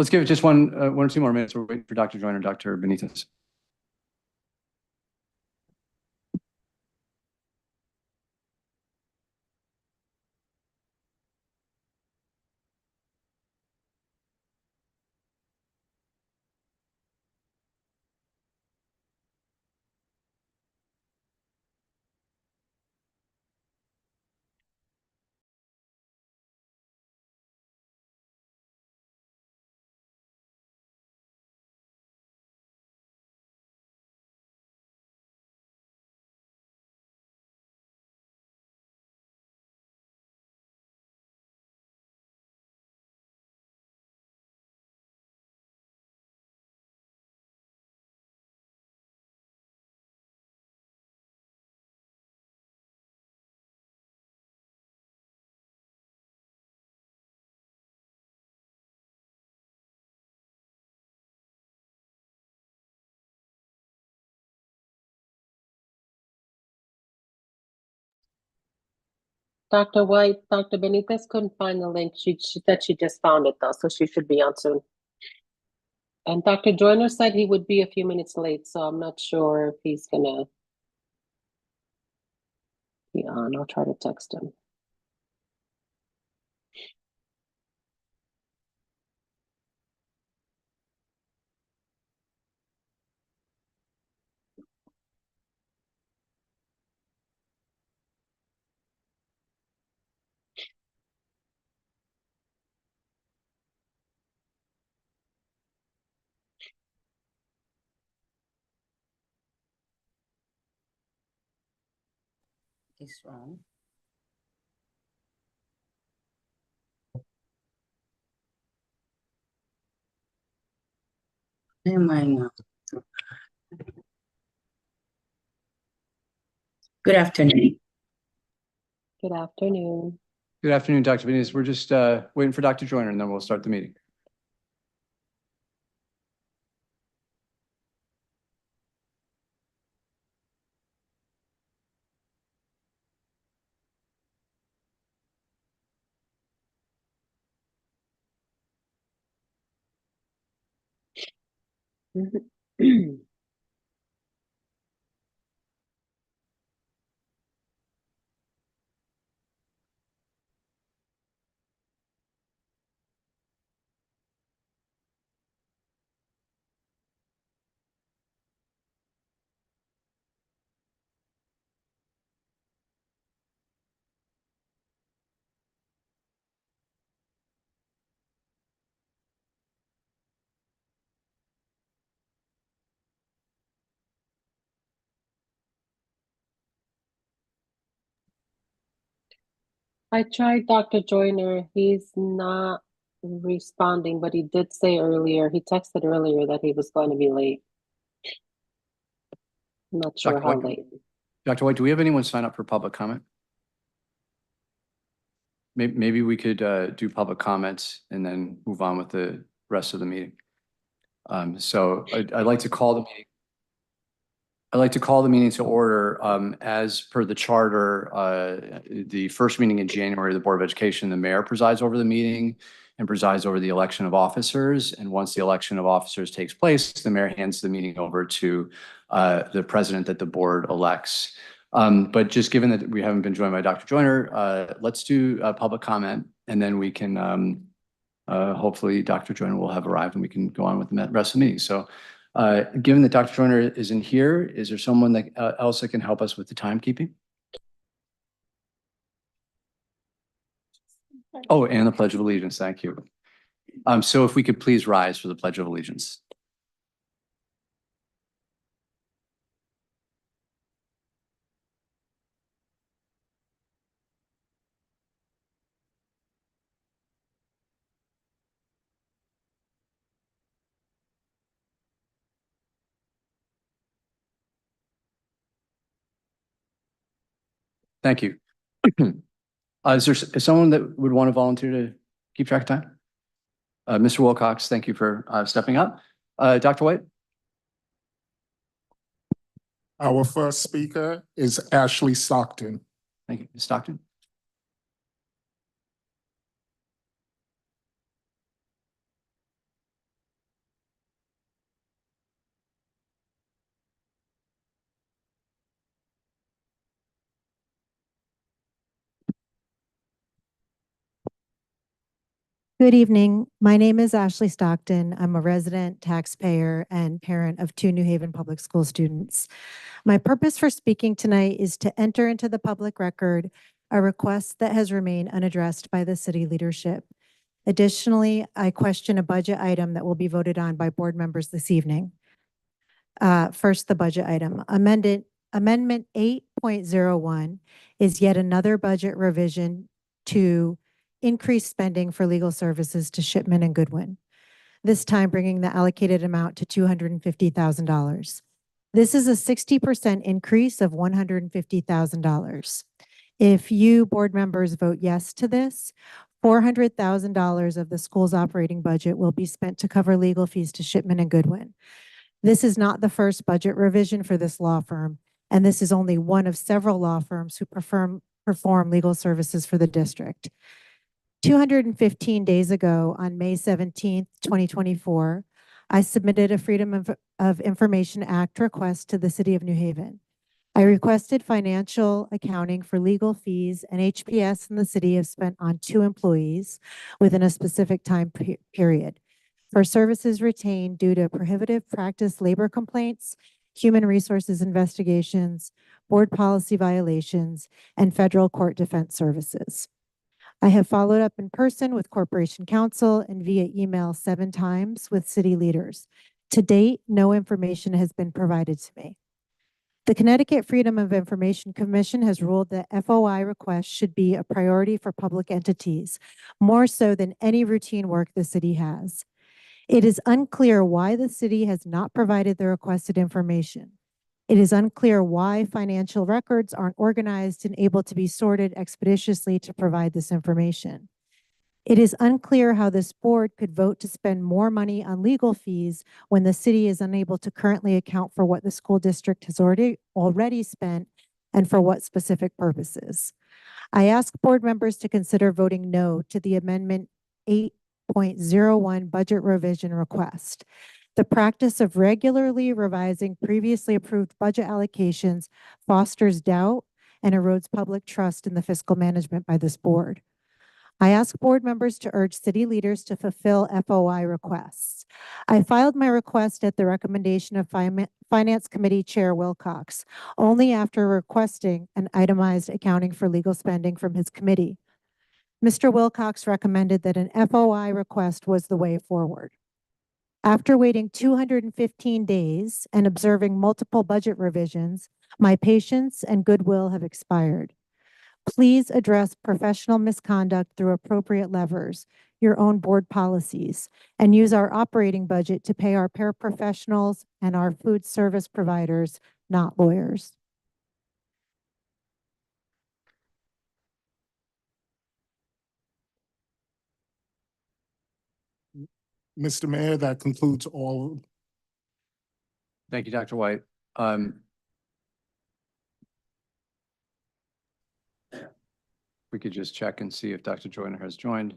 Let's give it just one or two more minutes. We're waiting for Dr. Joyner, Dr. Benitez. Dr. White, Dr. Benitez couldn't find the link. She said she just found it though, so she should be on soon. And Dr. Joyner said he would be a few minutes late, so I'm not sure if he's gonna be on. I'll try to text him. Is wrong. Never mind now. Good afternoon. Good afternoon. Good afternoon, Dr. Benitez. We're just waiting for Dr. Joyner, and then we'll start the meeting. I tried Dr. Joyner. He's not responding, but he did say earlier, he texted earlier that he was going to be late. I'm not sure Dr. how White, late. Dr. White, do we have anyone sign up for public comment? Maybe we could do public comments and then move on with the rest of the meeting. So I'd like to call the meeting. I'd like to call the meeting to order. As per the charter, the first meeting in January, the Board of Education, the mayor presides over the meeting and presides over the election of officers. And once the election of officers takes place, the mayor hands the meeting over to the president that the board elects. But just given that we haven't been joined by Dr. Joyner, let's do a public comment, and then we can hopefully Dr. Joyner will have arrived and we can go on with the rest of the meeting. So given that Dr. Joyner isn't here, is there someone that else that can help us with the timekeeping? Oh, and the Pledge of Allegiance. Thank you. So if we could please rise for the Pledge of Allegiance. Thank you. Is someone that would want to volunteer to keep track of time? Mr. Wilcox, thank you for stepping up. Dr. White? Our first speaker is Ashley Stockton. Thank you. Ms. Stockton? Good evening. My name is Ashley Stockton. I'm a resident, taxpayer, and parent of two New Haven Public School students. My purpose for speaking tonight is to enter into the public record a request that has remained unaddressed by the city leadership. Additionally, I question a budget item that will be voted on by board members this evening. First, the budget item. Amendment 8.01 is yet another budget revision to increase spending for legal services to Shipman and Goodwin, this time bringing the allocated amount to $250,000. This is a 60% increase of $150,000. If you board members vote yes to this, $400,000 of the school's operating budget will be spent to cover legal fees to Shipman and Goodwin. This is not the first budget revision for this law firm, and this is only one of several law firms who perform legal services for the district. 215 days ago, on May 17th, 2024, I submitted a Freedom of Information Act request to the City of New Haven. I requested financial accounting for legal fees and HPS in the city have spent on 2 employees within a specific time period for services retained due to prohibitive practice labor complaints, human resources investigations, board policy violations, and federal court defense services. I have followed up in person with Corporation Counsel and via email 7 times with city leaders. To date, no information has been provided to me. The Connecticut Freedom of Information Commission has ruled that FOI requests should be a priority for public entities, more so than any routine work the city has. It is unclear why the city has not provided the requested information. It is unclear why financial records aren't organized and able to be sorted expeditiously to provide this information. It is unclear how this board could vote to spend more money on legal fees when the city is unable to currently account for what the school district has already spent and for what specific purposes. I ask board members to consider voting no to the Amendment 8.01 budget revision request. The practice of regularly revising previously approved budget allocations fosters doubt and erodes public trust in the fiscal management by this board. I ask board members to urge city leaders to fulfill FOI requests. I filed my request at the recommendation of Finance Committee Chair Wilcox, only after requesting an itemized accounting for legal spending from his committee. Mr. Wilcox recommended that an FOI request was the way forward. After waiting 215 days and observing multiple budget revisions, my patience and goodwill have expired. Please address professional misconduct through appropriate levers, your own board policies, and use our operating budget to pay our paraprofessionals and our food service providers, not lawyers. Mr. Mayor, that concludes all. Thank you, Dr. White. We could just check and see if Dr. Joyner has joined.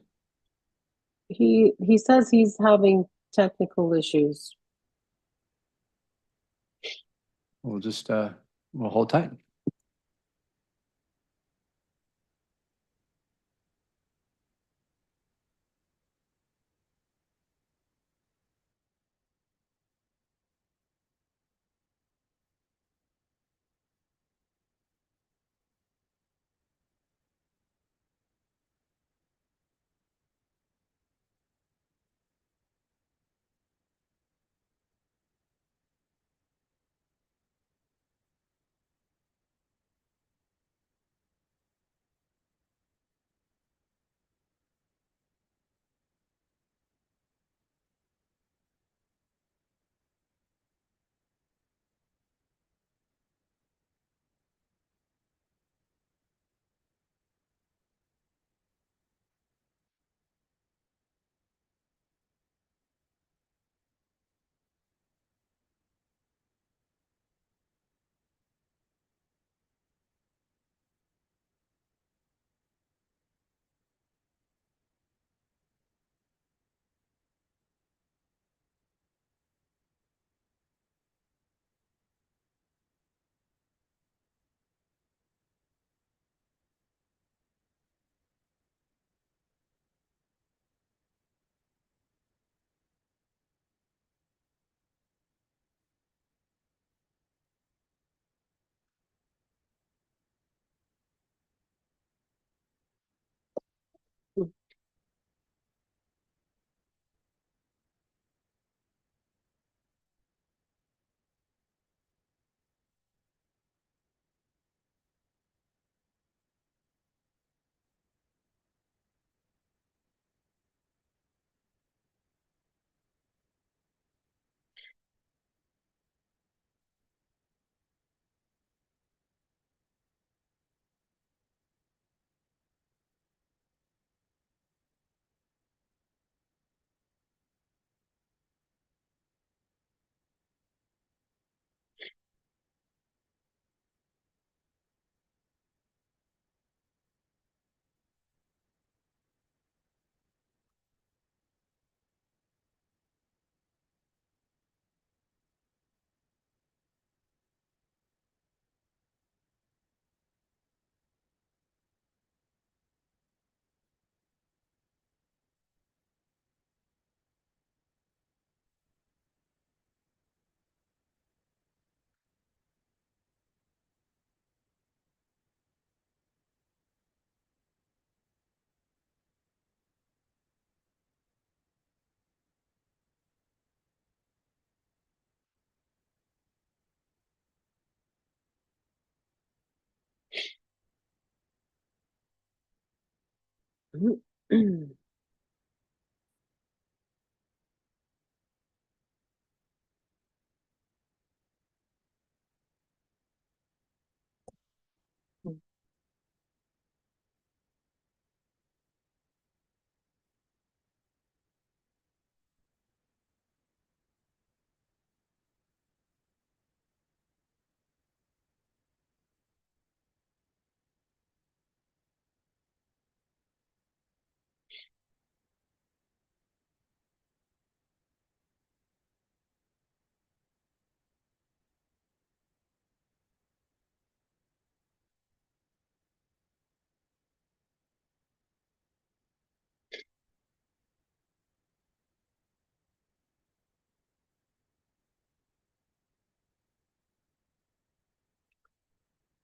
He says he's having technical issues. We'll just, we'll hold tight.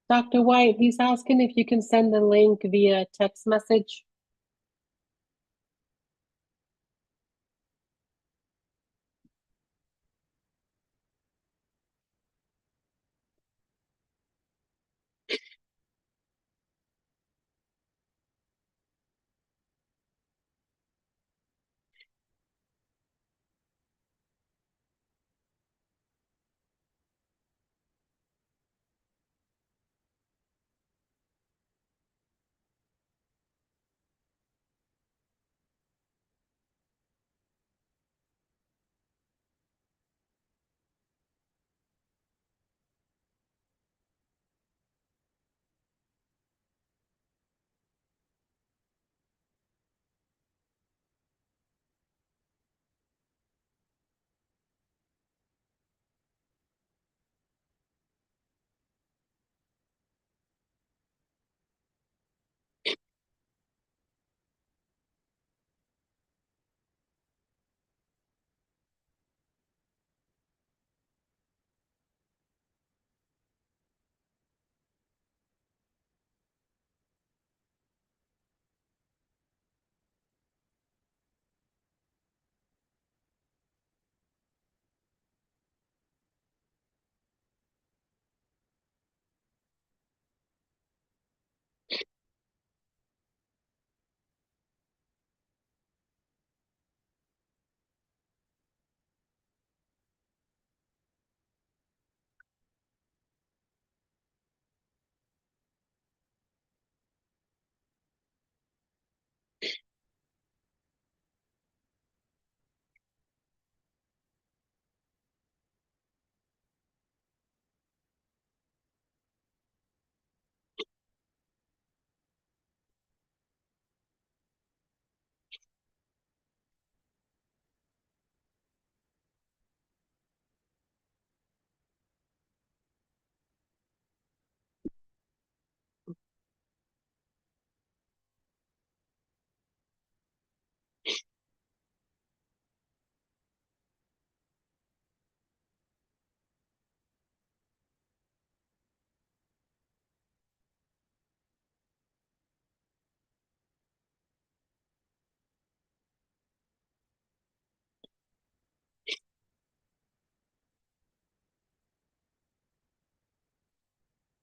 Dr. White, he's asking if you can send the link via text message.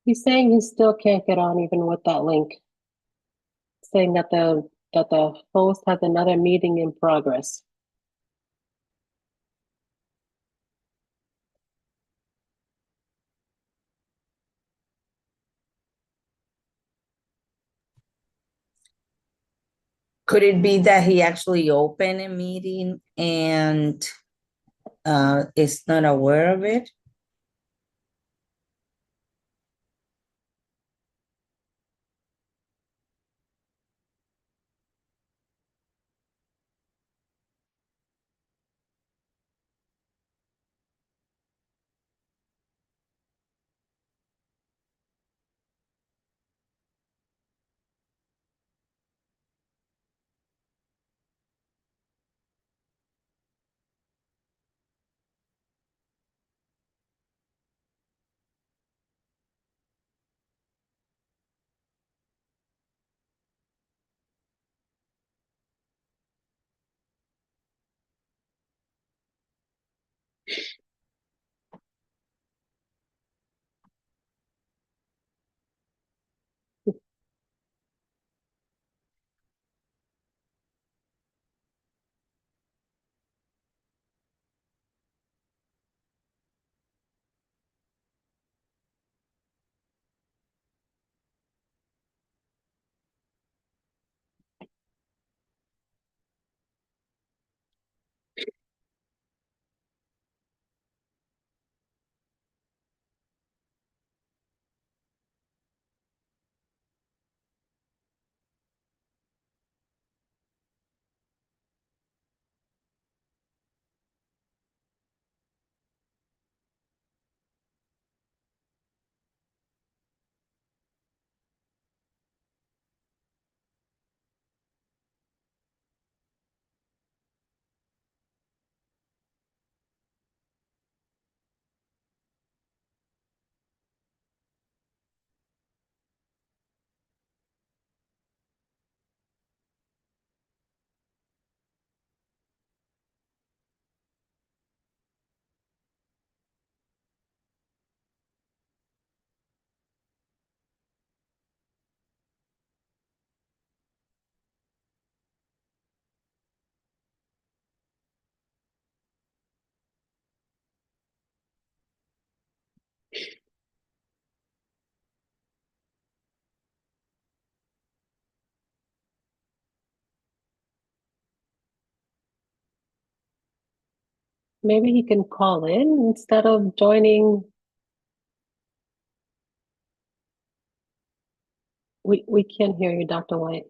He's saying he still can't get on even with that link, saying that the host has another meeting in progress. Could it be that he actually opened a meeting and is not aware of it? Maybe he can call in instead of joining. We can't hear you, Dr. White.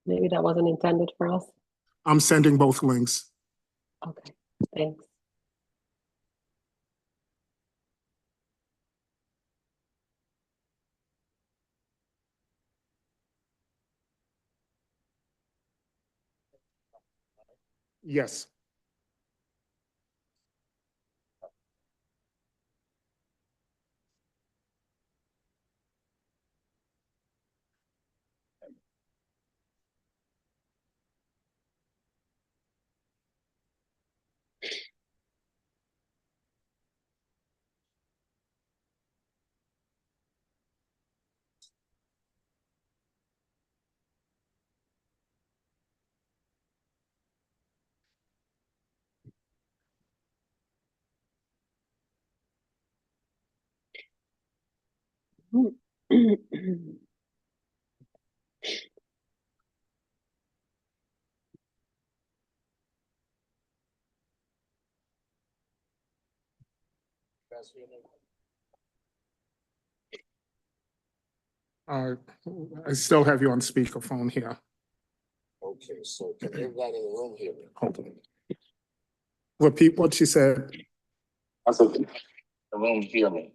Maybe that wasn't intended for us. I'm sending both links. Okay, thanks. Yes. Uh, I still have you on speakerphone here. Okay, so can everybody in the room hear me? Hold on. Repeat what you said. I said, can the room hear me?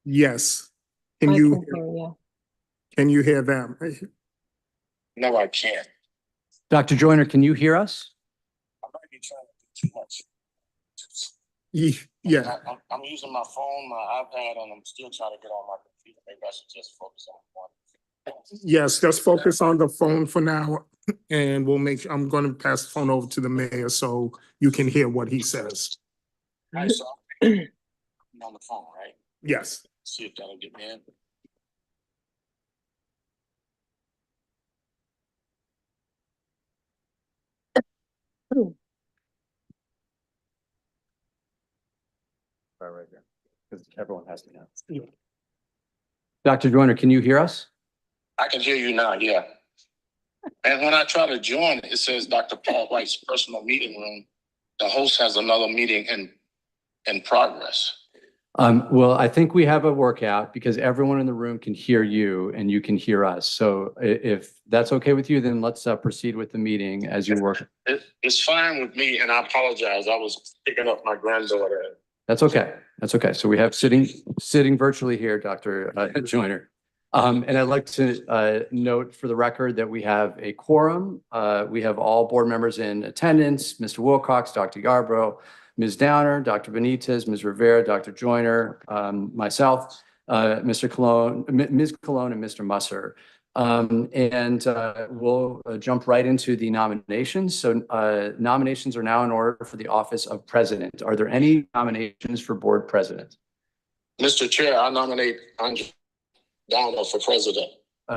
Yes. I Can can you, hear you. can you hear them? No, I can't. Dr. Joyner, can you hear us? I might be trying to do too much. Yeah, I'm using my phone, my iPad, and I'm still trying to get on my computer. Maybe I should just focus on one. yes, just focus on the phone for now. And I'm gonna pass the phone over to the mayor so you can hear what he says. All right, so I'm on the phone, right? Yes. See if that'll get me in. Right here, because everyone has to know. Dr. Joyner, can you hear us? I can hear you now, yeah. And when I try to join, it says Dr. Paul White's personal meeting room. The host has another meeting in progress. Well, I think we have a workout because everyone in the room can hear you and you can hear us. So if that's okay with you, then let's proceed with the meeting as you work. It's fine with me, and I apologize. I was picking up my granddaughter. That's okay. That's okay. So we have sitting virtually here, Dr. Joyner. And I'd like to note for the record that we have a quorum. We have all board members in attendance, Mr. Wilcox, Dr. Yarbrough, Ms. Downer, Dr. Benitez, Ms. Rivera, Dr. Joyner, myself, Mr. Cologne, Ms. Cologne, and Mr. Musser. We'll jump right into the nominations. So nominations are now in order for the office of president. Are there any nominations for board president? Mr. Chair, I nominate Andre Downer for president.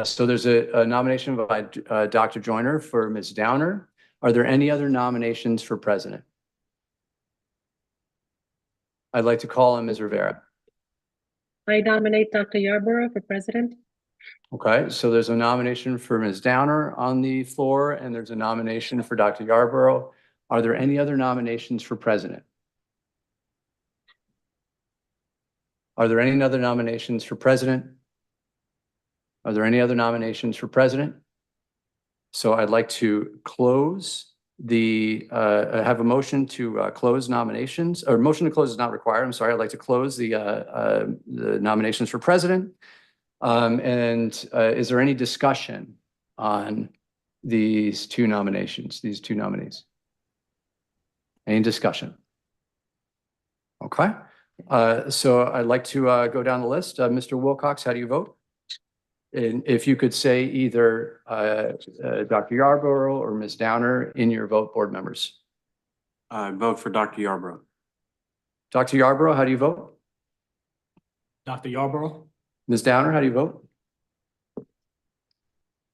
So there's a nomination by Dr. Joyner for Ms. Downer. Are there any other nominations for president? I'd like to call on Ms. Rivera. I nominate Dr. Yarborough for president. Okay, so there's a nomination for Ms. Downer on the floor, and there's a nomination for Dr. Yarborough. Are there any other nominations for president? Are there any other nominations for president? Are there any other nominations for president? So I'd like to close have a motion to close nominations, or motion to close is not required. I'm sorry. I'd like to close the nominations for president. Is there any discussion on these two nominations, these two nominees? Any discussion? Okay. So I'd like to go down the list. Mr. Wilcox, how do you vote? And if you could say either Dr. Yarborough or Ms. Downer in your vote, board members. Vote for Dr. Yarbrough. Dr. Yarborough, how do you vote? Dr. Yarbrough? Ms. Downer, how do you vote?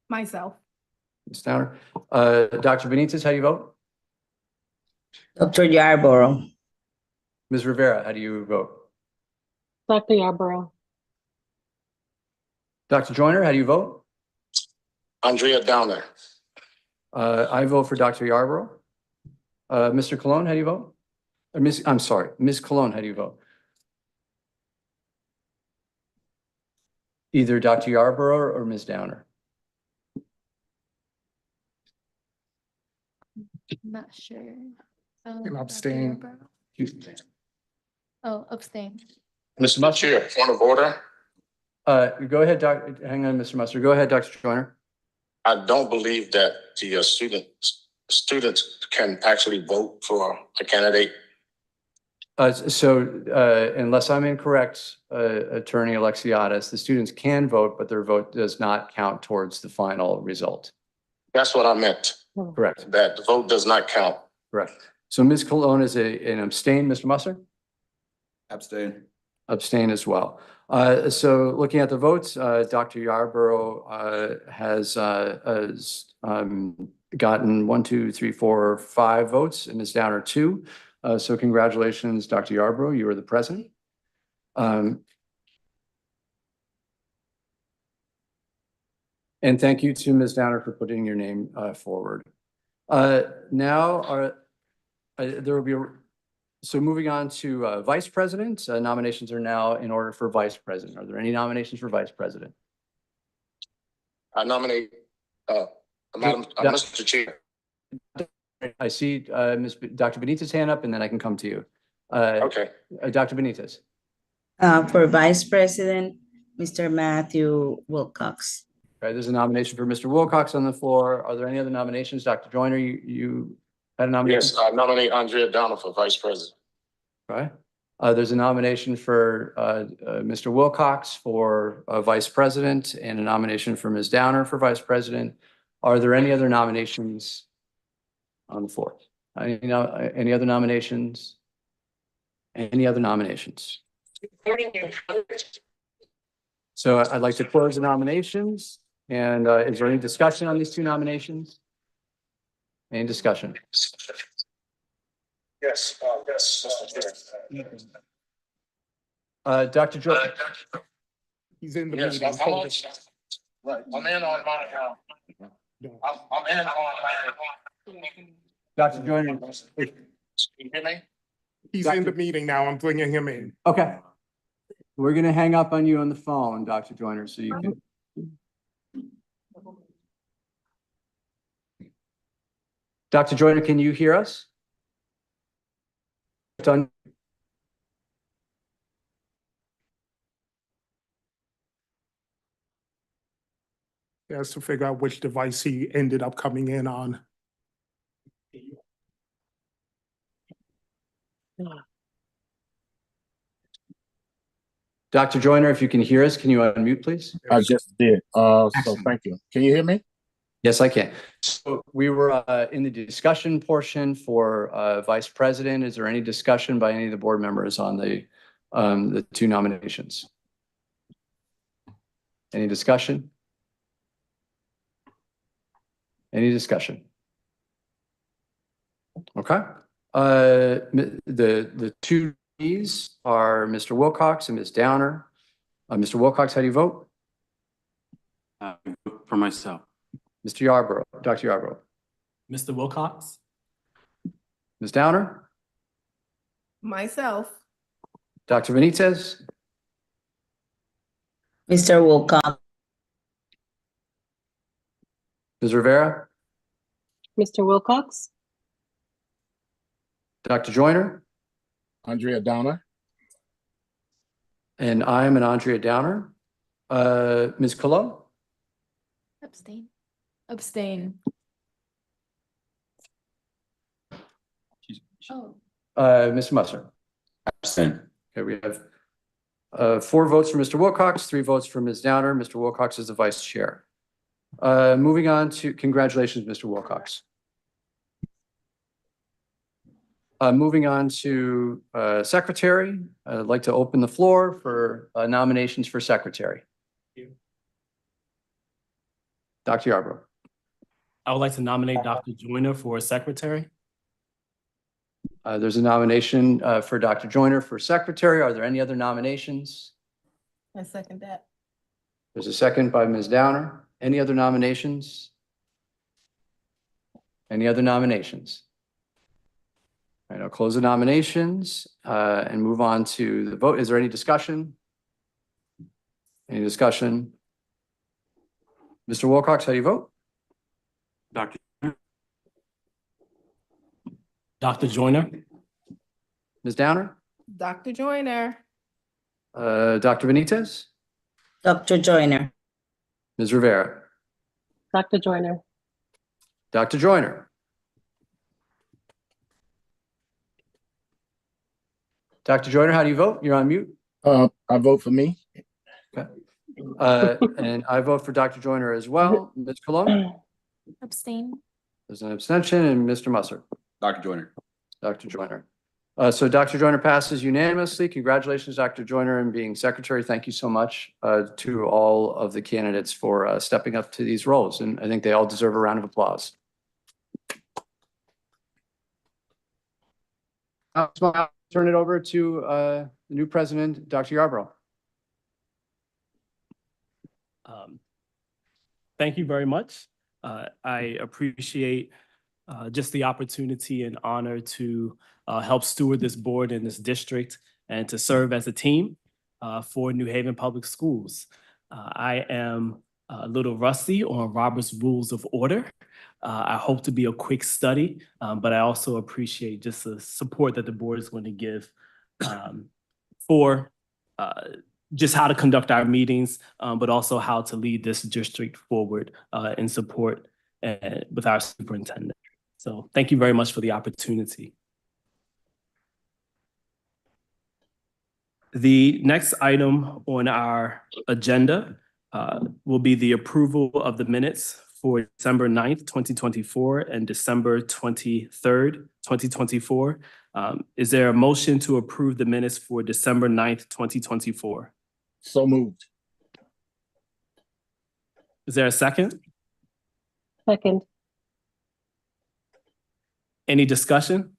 Myself. Ms. Downer. Dr. Benitez, how do you vote? Dr. Yarborough. Ms. Rivera, how do you vote? Dr. Yarborough. Dr. Joyner, how do you vote? Andrea Downer. I vote for Dr. Yarborough. Mr. Cologne, how do you vote? Or I'm sorry, Ms. Cologne, how do you vote? Either Dr. Yarborough or Ms. Downer. Not sure. Can Dr. abstain. Yarborough? Oh, abstain. Mr. Chair, point of order. Go ahead, hang on, Mr. Musser. Go ahead, Dr. Joyner. I don't believe that the students can actually vote for a candidate. Unless I'm incorrect, Attorney Alexiadis, the students can vote, but their vote does not count towards the final result. That's what I meant, Correct, that the vote does not count. correct. So Ms. Cologne is an abstain, Mr. Musser? Abstain. Abstain as well. So looking at the votes, Dr. Yarborough has gotten 1, 2, 3, 4, 5 votes, and Ms. Downer 2. So congratulations, Dr. Yarborough, you are the president. And thank you to Ms. Downer for putting your name forward. Now, there will be, so moving on to vice president, nominations are now in order for vice president. Are there any nominations for vice president? I nominate, Mr. Chair. I see Dr. Benitez hand up, and then I can come to you. Okay. Dr. Benitez. For vice president, Mr. Matthew Wilcox. Right, there's a nomination for Mr. Wilcox on the floor. Are there any other nominations? Dr. Joyner, you had a nomination? Yes, I nominate Andrea Downer for vice president. Right. There's a nomination for Mr. Wilcox for vice president and a nomination for Ms. Downer for vice president. Are there any other nominations on the floor? Any other nominations? Any other nominations? So I'd like to close the nominations. And is there any discussion on these 2 nominations? Any discussion? Yes, yes. Dr. Joyner. He's in the Yes, meeting. I'm on. Right, I'm in on my account. I'm in on my. Dr. Joyner. Can you hear me? He's in the meeting now. I'm bringing him in. Okay. We're gonna hang up on you on the phone, Dr. Joyner, so you can. Dr. Joyner, can you hear us? Done. He has to figure out which device he ended up coming in on. Dr. Joyner, if you can hear us, can you unmute, please? I just did. So Excellent. thank you. Can you hear me? Yes, I can. So we were in the discussion portion for vice president. Is there any discussion by any of the board members on the 2 nominations? Any discussion? Any discussion? Okay. The 2 nominees are Mr. Wilcox and Ms. Downer. Mr. Wilcox, how do you vote? For myself. Mr. Yarborough, Dr. Yarborough. Mr. Wilcox? Ms. Downer? Myself. Dr. Benitez? Mr. Wilcox. Ms. Rivera? Mr. Wilcox? Dr. Joyner? Andrea Downer. And I am an Andrea Downer. Ms. Cologne? Abstain. Abstain. Oh, Mr. Musser? Abstain. Okay, we have 4 votes for Mr. Wilcox, 3 votes for Ms. Downer. Mr. Wilcox is the vice chair. Moving on to, congratulations, Mr. Wilcox. Moving on to secretary, I'd like to open the floor for nominations for secretary. Dr. Yarborough. I would like to nominate Dr. Joyner for secretary. There's a nomination for Dr. Joyner for secretary. Are there any other nominations? I second that. There's a second by Ms. Downer. Any other nominations? Any other nominations? All right, I'll close the nominations and move on to the vote. Is there any discussion? Any discussion? Mr. Wilcox, how do you vote? Dr. Joyner, Ms. Downer? Dr. Joyner. Dr. Benitez? Dr. Joyner. Ms. Rivera? Dr. Joyner. Dr. Joyner? Dr. Joyner, how do you vote? You're on mute. I vote for me. And I vote for Dr. Joyner as well. Ms. Cologne? Abstain. There's an abstention, and Mr. Musser? Dr. Joyner. Dr. Joyner. So Dr. Joyner passes unanimously. Congratulations, Dr. Joyner, and being secretary. Thank you so much to all of the candidates for stepping up to these roles. And I think they all deserve a round of applause. I'll turn it over to the new president, Dr. Yarbrough. Thank you very much. I appreciate just the opportunity and honor to help steward this board in this district and to serve as a team for New Haven Public Schools. I am a little rusty on Robert's Rules of Order. I hope to be a quick study, but I also appreciate just the support that the board is going to give for just how to conduct our meetings, but also how to lead this district forward in support with our superintendent. So thank you very much for the opportunity. The next item on our agenda will be the approval of the minutes for December 9th, 2024 and December 23rd, 2024. Is there a motion to approve the minutes for December 9th, 2024? So moved. Is there a second? Second. Any discussion?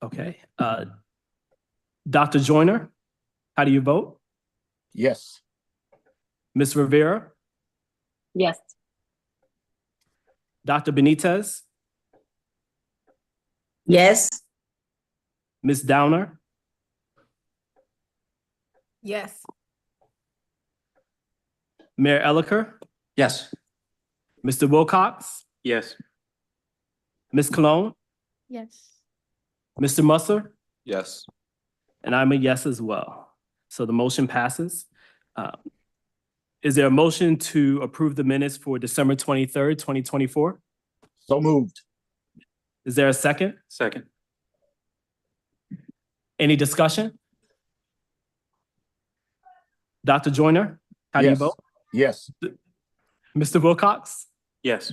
Okay. Dr. Joyner, how do you vote? Yes. Ms. Rivera? Yes. Dr. Benitez? Yes. Ms. Downer? Yes. Mayor Elicker? Yes. Mr. Wilcox? Yes. Ms. Cologne? Yes. Mr. Musser? Yes. And I'm a yes as well. So the motion passes. Is there a motion to approve the minutes for December 23rd, 2024? So moved. Is there a second? Second. Any discussion? Dr. Joyner, how do you Yes. vote? Yes. Mr. Wilcox? Yes.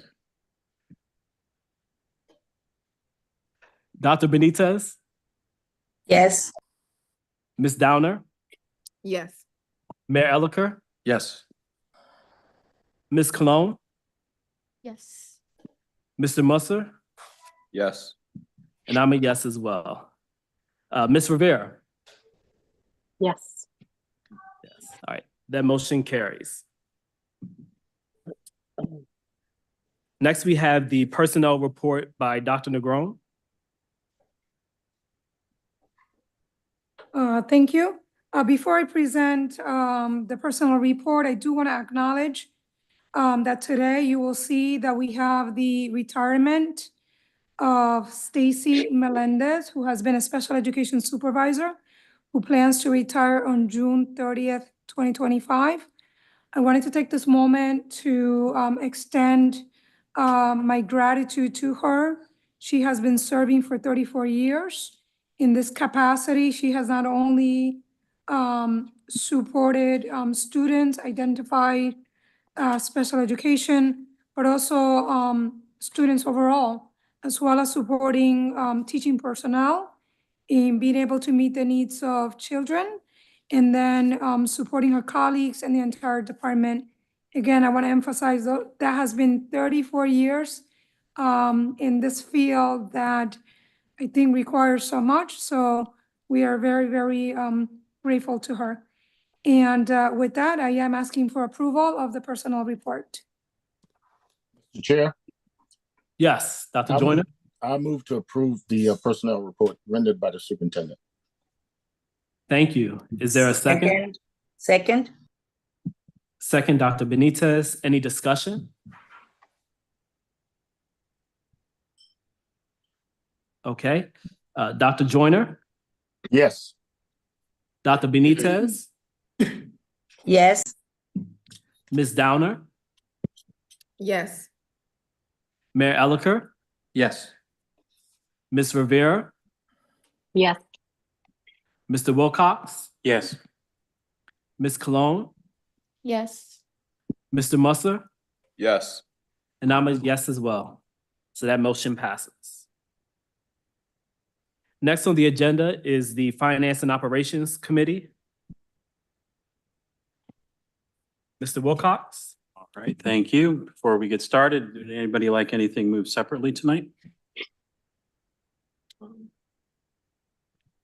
Dr. Benitez? Yes. Ms. Downer? Yes. Mayor Elicker? Yes. Ms. Cologne? Yes. Mr. Musser? Yes. And I'm a yes as well. Ms. Rivera? Yes. Yes. All right. That motion carries. Next, we have the personnel report by Dr. Negron. Thank you. Before I present the personnel report, I do want to acknowledge that today you will see that we have the retirement of Stacy Melendez, who has been a special education supervisor, who plans to retire on June 30th, 2025. I wanted to take this moment to extend my gratitude to her. She has been serving for 34 years. In this capacity, she has not only supported students, identified special education, but also students overall, as well as supporting teaching personnel in being able to meet the needs of children, and then supporting her colleagues and the entire department. Again, I want to emphasize that has been 34 years in this field that I think requires so much. So we are very, very grateful to her. And with that, I am asking for approval of the personnel report. Mr. Chair, Yes, Dr. I Joyner? I move to approve the personnel report rendered by the superintendent. Thank you. Is there a second? Second? Second, Dr. Benitez. Any discussion? Okay. Dr. Joyner? Yes. Dr. Benitez? Yes. Ms. Downer? Yes. Mayor Elicker? Yes. Ms. Rivera? Yes. Mr. Wilcox? Yes. Ms. Cologne? Yes. Mr. Musser? Yes. And I'm a yes as well. So that motion passes. Next on the agenda is the Finance and Operations Committee. Mr. Wilcox? All right, thank you. Before we get started, would anybody like anything moved separately tonight?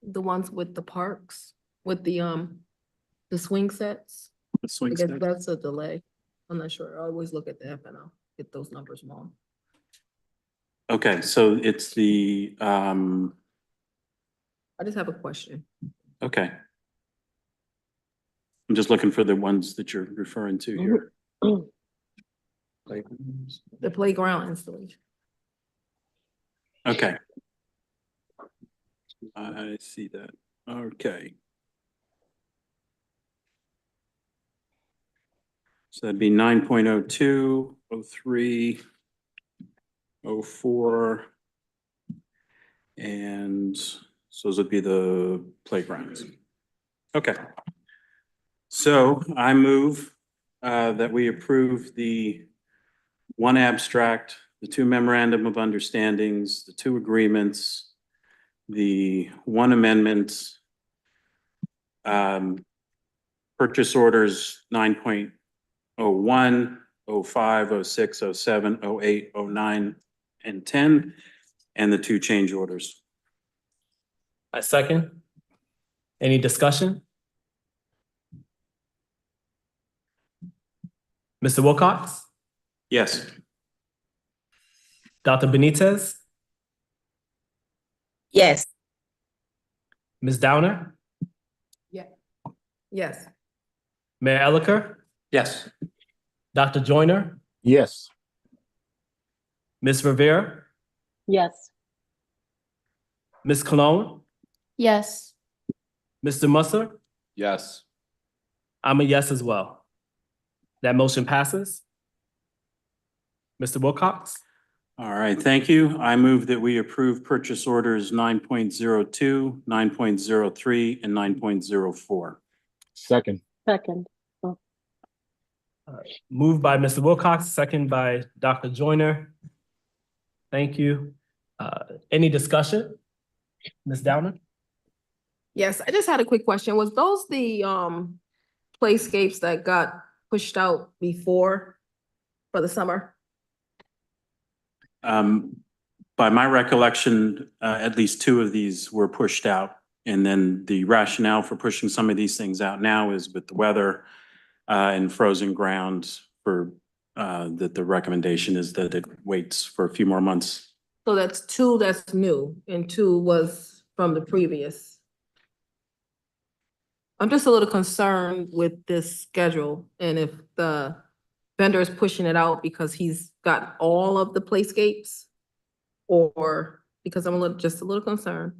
The ones with the parks, with the swing sets. The swing I guess set? that's a delay. I'm not sure. I always look at the app and I'll get those numbers wrong. Okay, so it's the, I just have a question. okay. I'm just looking for the ones that you're referring to here. The playground installation. Okay. I see that. Okay. So that'd be 9.02, 03, 04. And so those would be the playgrounds. Okay. So I move that we approve the one abstract, the two memorandum of understandings, the two agreements, the one amendment, purchase orders 9.01, 05, 06, 07, 08, 09, and 10, and the two change orders. I second. Any discussion? Mr. Wilcox? Yes. Dr. Benitez? Yes. Ms. Downer? Yeah. Yes. Mayor Elicker? Yes. Dr. Joyner? Yes. Ms. Rivera? Yes. Ms. Cologne? Yes. Mr. Musser? Yes. I'm a yes as well. That motion passes. Mr. Wilcox? All right, thank you. I move that we approve purchase orders 9.02, 9.03, and 9.04. Second. Second. Moved by Mr. Wilcox, second by Dr. Joyner. Thank you. Any discussion? Ms. Downer? Yes, I just had a quick question. Was those the playscapes that got pushed out before for the summer? By my recollection, at least two of these were pushed out. And then the rationale for pushing some of these things out now is with the weather and frozen ground for that the recommendation is that it waits for a few more months. So that's two that's new and two was from the previous. I'm just a little concerned with this schedule and if the vendor is pushing it out because he's got all of the playscapes or because I'm just a little concerned.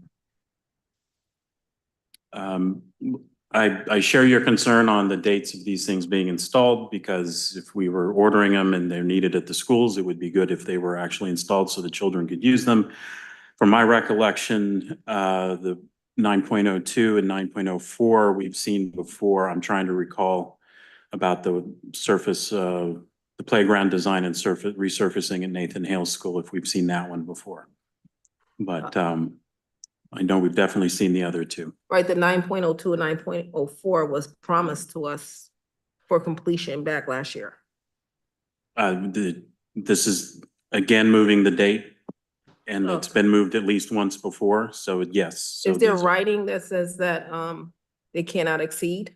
I share your concern on the dates of these things being installed because if we were ordering them and they're needed at the schools, it would be good if they were actually installed so the children could use them. From my recollection, the 9.02 and 9.04 we've seen before. I'm trying to recall about the surface, the playground design and resurfacing at Nathan Hale School, if we've seen that one before. But I know we've definitely seen the other two. Right, the 9.02 and 9.04 was promised to us for completion back last year. This is again moving the date and it's been moved at least once before, so yes. So Is there these- writing that says that they cannot exceed?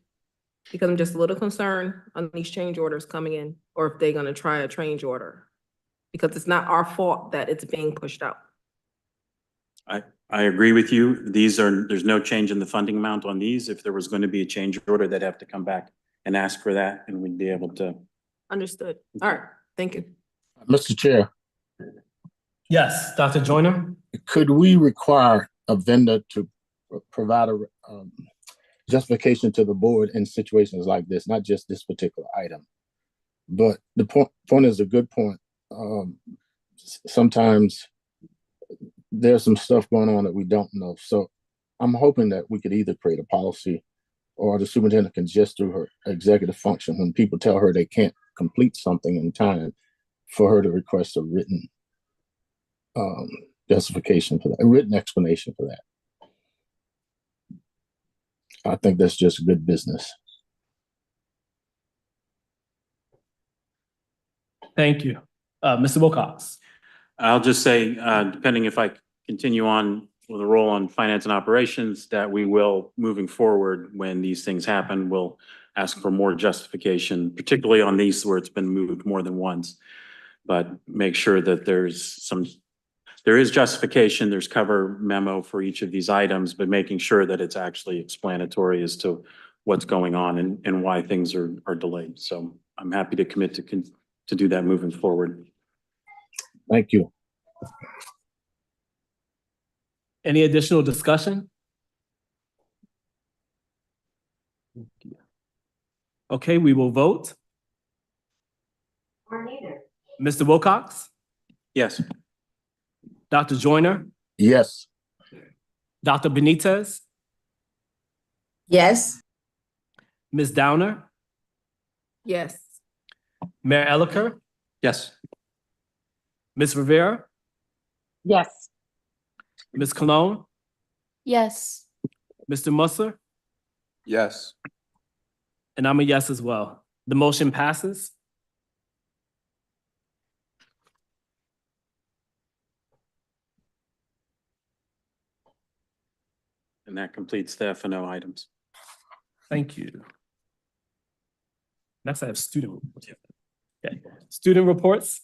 Because I'm just a little concerned on these change orders coming in, or if they're gonna try a change order. because it's not our fault that it's being pushed out. I agree with you. There's no change in the funding amount on these. If there was going to be a change order, they'd have to come back and ask for that, and we'd be able to. Understood. All right, thank you. Mr. Chair, Yes, Dr. Joyner? could we require a vendor to provide a justification to the board in situations like this, not just this particular item? But the point is a good point. Sometimes there's some stuff going on that we don't know. So I'm hoping that we could either create a policy or the superintendent can just through her executive function, when people tell her they can't complete something in time, for her to request a written justification for that, a written explanation for that. I think that's just good business. Thank you. Mr. Wilcox? I'll just say, depending if I continue on with a role on finance and operations, that we will, moving forward, when these things happen, we'll ask for more justification, particularly on these where it's been moved more than once. But make sure that there is justification, there's cover memo for each of these items, but making sure that it's actually explanatory as to what's going on and why things are delayed. So I'm happy to commit to do that moving forward. Thank you. Any additional discussion? Okay, we will vote. Mr. Wilcox? Yes. Dr. Joyner? Yes. Dr. Benitez? Yes. Ms. Downer? Yes. Mayor Elicker? Yes. Ms. Rivera? Yes. Ms. Cologne? Yes. Mr. Musser? Yes. And I'm a yes as well. The motion passes. And that completes the F&O items. Thank you. Next, I have student reports. Okay, student reports.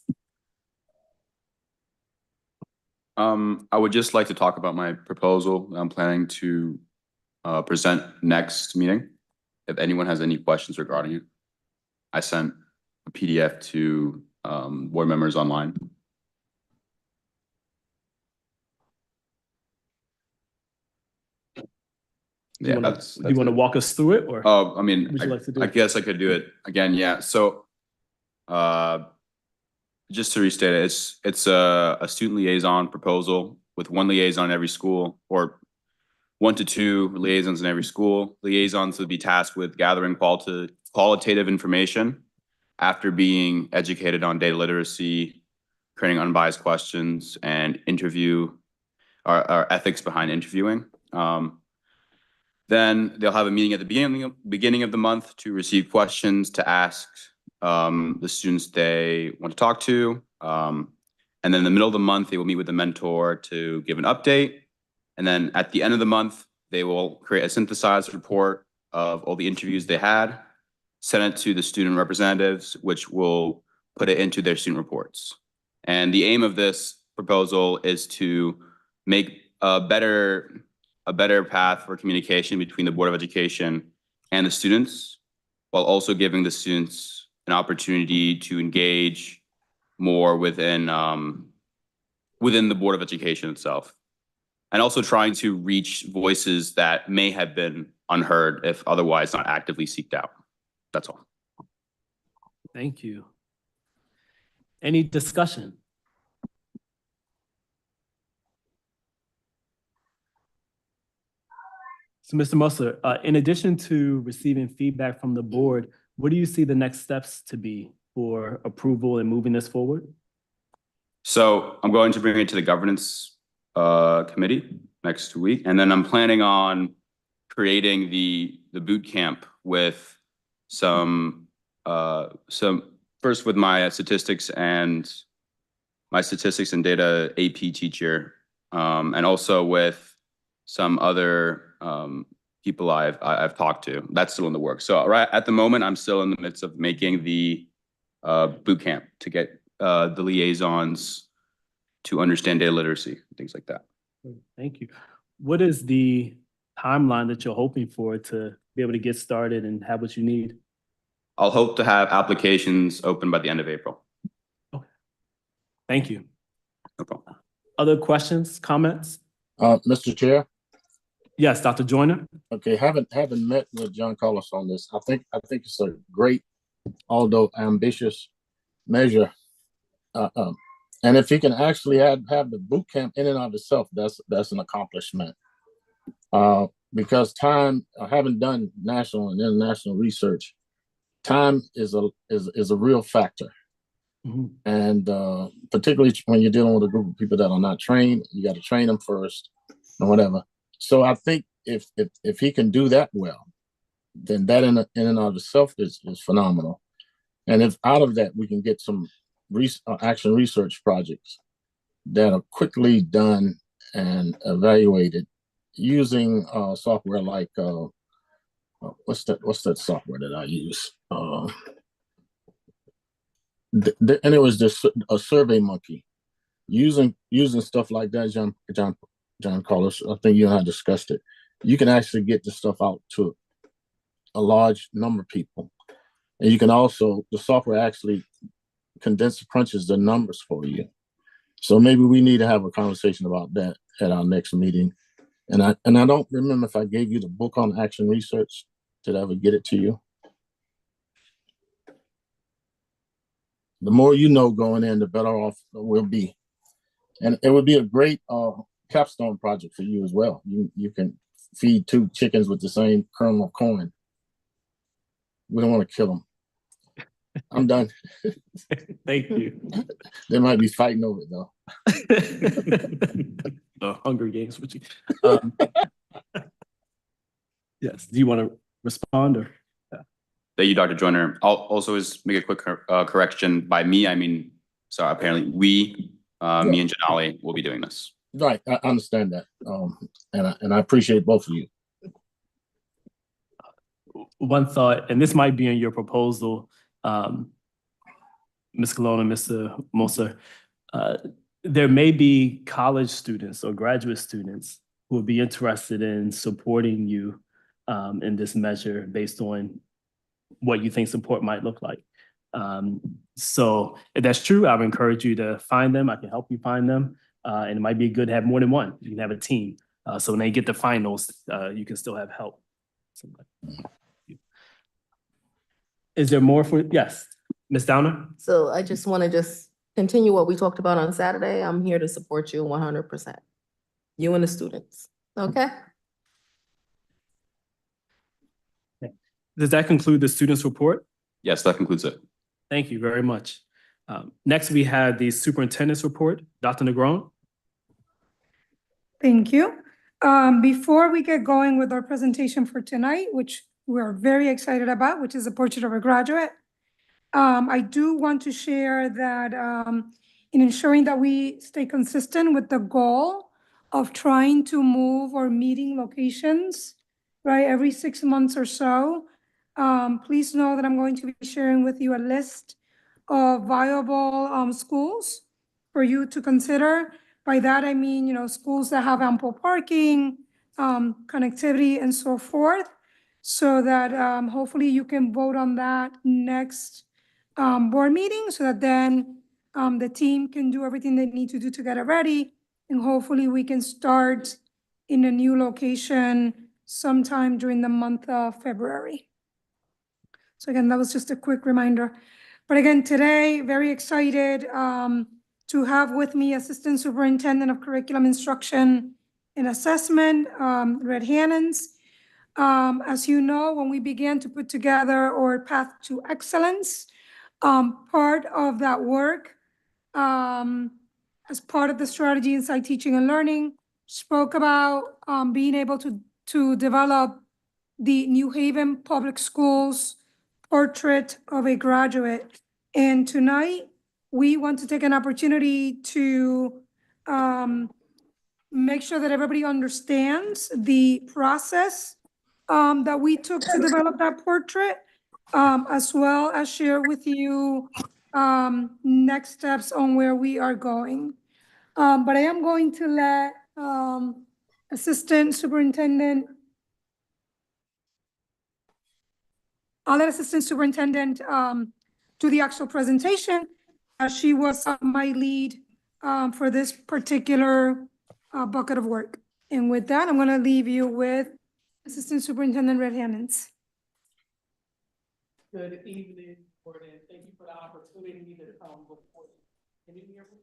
I would just like to talk about my proposal I'm planning to present next meeting. If anyone has any questions regarding it, I sent a PDF to board members online. Yeah, that's Do you want to walk us through it, or? I mean, Would you like to do I it? guess I could do it again. Yeah. So, just to restate it, it's a student liaison proposal with one liaison in every school, or 1 to 2 liaisons in every school. Liaisons would be tasked with gathering qualitative information after being educated on data literacy, creating unbiased questions, and interview our ethics behind interviewing. Then they'll have a meeting at the beginning of the month to receive questions to ask the students they want to talk to. And then in the middle of the month, they will meet with the mentor to give an update. And then at the end of the month, they will create a synthesized report of all the interviews they had, send it to the student representatives, which will put it into their student reports. And the aim of this proposal is to make a better path for communication between the Board of Education and the students, while also giving the students an opportunity to engage more within the Board of Education itself, and also trying to reach voices that may have been unheard if otherwise not actively seeked out. That's all. Thank you. Any discussion? So, Mr. Musser, in addition to receiving feedback from the board, what do you see the next steps to be for approval and moving this forward? So I'm going to bring it to the governance committee next week, and then I'm planning on creating the boot camp with some first with my statistics and data AP teacher, and also with some other people I've talked to. That's still in the works. So right at the moment, I'm still in the midst of making the boot camp to get the liaisons to understand data literacy, things like that. Thank you. What is the timeline that you're hoping for to be able to get started and have what you need? I'll hope to have applications open by the end of April. Thank you. No problem. Other questions, comments? Mr. Chair, Yes, Dr. Joyner? okay, haven't met with John Carlos on this. I think it's a great, although ambitious measure. And if he can actually have the boot camp in and of itself, that's an accomplishment. Because time, having done national and international research, time is a real factor. Mm-hmm. And particularly when you're dealing with a group of people that are not trained, you got to train them first or whatever. So I think if he can do that well, then that in and of itself is phenomenal. And if out of that we can get some action research projects that are quickly done and evaluated using software like what's that software that I use? And it was just a Survey Monkey using stuff like that. John Carlos, I think you and I discussed it. You can actually get the stuff out to a large number of people, and you can also, the software actually crunches the numbers for you. So maybe we need to have a conversation about that at our next meeting. And I don't remember if I gave you the book on action research. Did I ever get it to you? The more you know going in, the better off we'll be. And it would be a great capstone project for you as well. You can feed 2 chickens with the same kernel of corn. We don't want to kill them. I'm done. Thank you. They might be fighting over it though. The Hunger Games with you. Yes, do you want to respond or? Thank you, Dr. Joyner. I'll also just make a quick correction. By me, I mean, so apparently we, me and Janali will be doing this. Right, I understand that. And I appreciate both of you. One thought, and this might be in your proposal, Ms. Colon and Mr. Moser, there may be college students or graduate students who would be interested in supporting you in this measure based on what you think support might look like. So if that's true, I would encourage you to find them. I can help you find them. And it might be good to have more than one. You can have a team. So when they get to finals, you can still have help. Is there more for, yes, Ms. Downer? So I just want to continue what we talked about on Saturday. I'm here to support you 100%. You and the students, okay? Does that conclude the students' report? Yes, that concludes it. Thank you very much. Next, we have the superintendent's report. Dr. Negron? Thank you. Before we get going with our presentation for tonight, which we're very excited about, which is a portrait of a graduate, I do want to share that in ensuring that we stay consistent with the goal of trying to move our meeting locations, right, every 6 months or so, please know that I'm going to be sharing with you a list of viable schools for you to consider. By that, I mean, schools that have ample parking, connectivity, and so forth, so that hopefully you can vote on that next board meeting, so that then the team can do everything they need to do to get it ready, and hopefully we can start in a new location sometime during the month of February. So again, that was just a quick reminder. But again, today, very excited to have with me Assistant Superintendent of Curriculum Instruction and Assessment, Red Hannons. As you know, when we began to put together our Path to Excellence, part of that work, as part of the strategy inside teaching and learning, spoke about being able to develop the New Haven Public Schools portrait of a graduate. And tonight, we want to take an opportunity to make sure that everybody understands the process that we took to develop that portrait, as well as share with you next steps on where we are going. But I am going to let Assistant Superintendent, I'll let Assistant Superintendent do the actual presentation. She was my lead for this particular bucket of work. And with that, I'm gonna leave you with Assistant Superintendent Red Hammonds. Good evening, board, and thank you for the opportunity to come before. Can you hear me?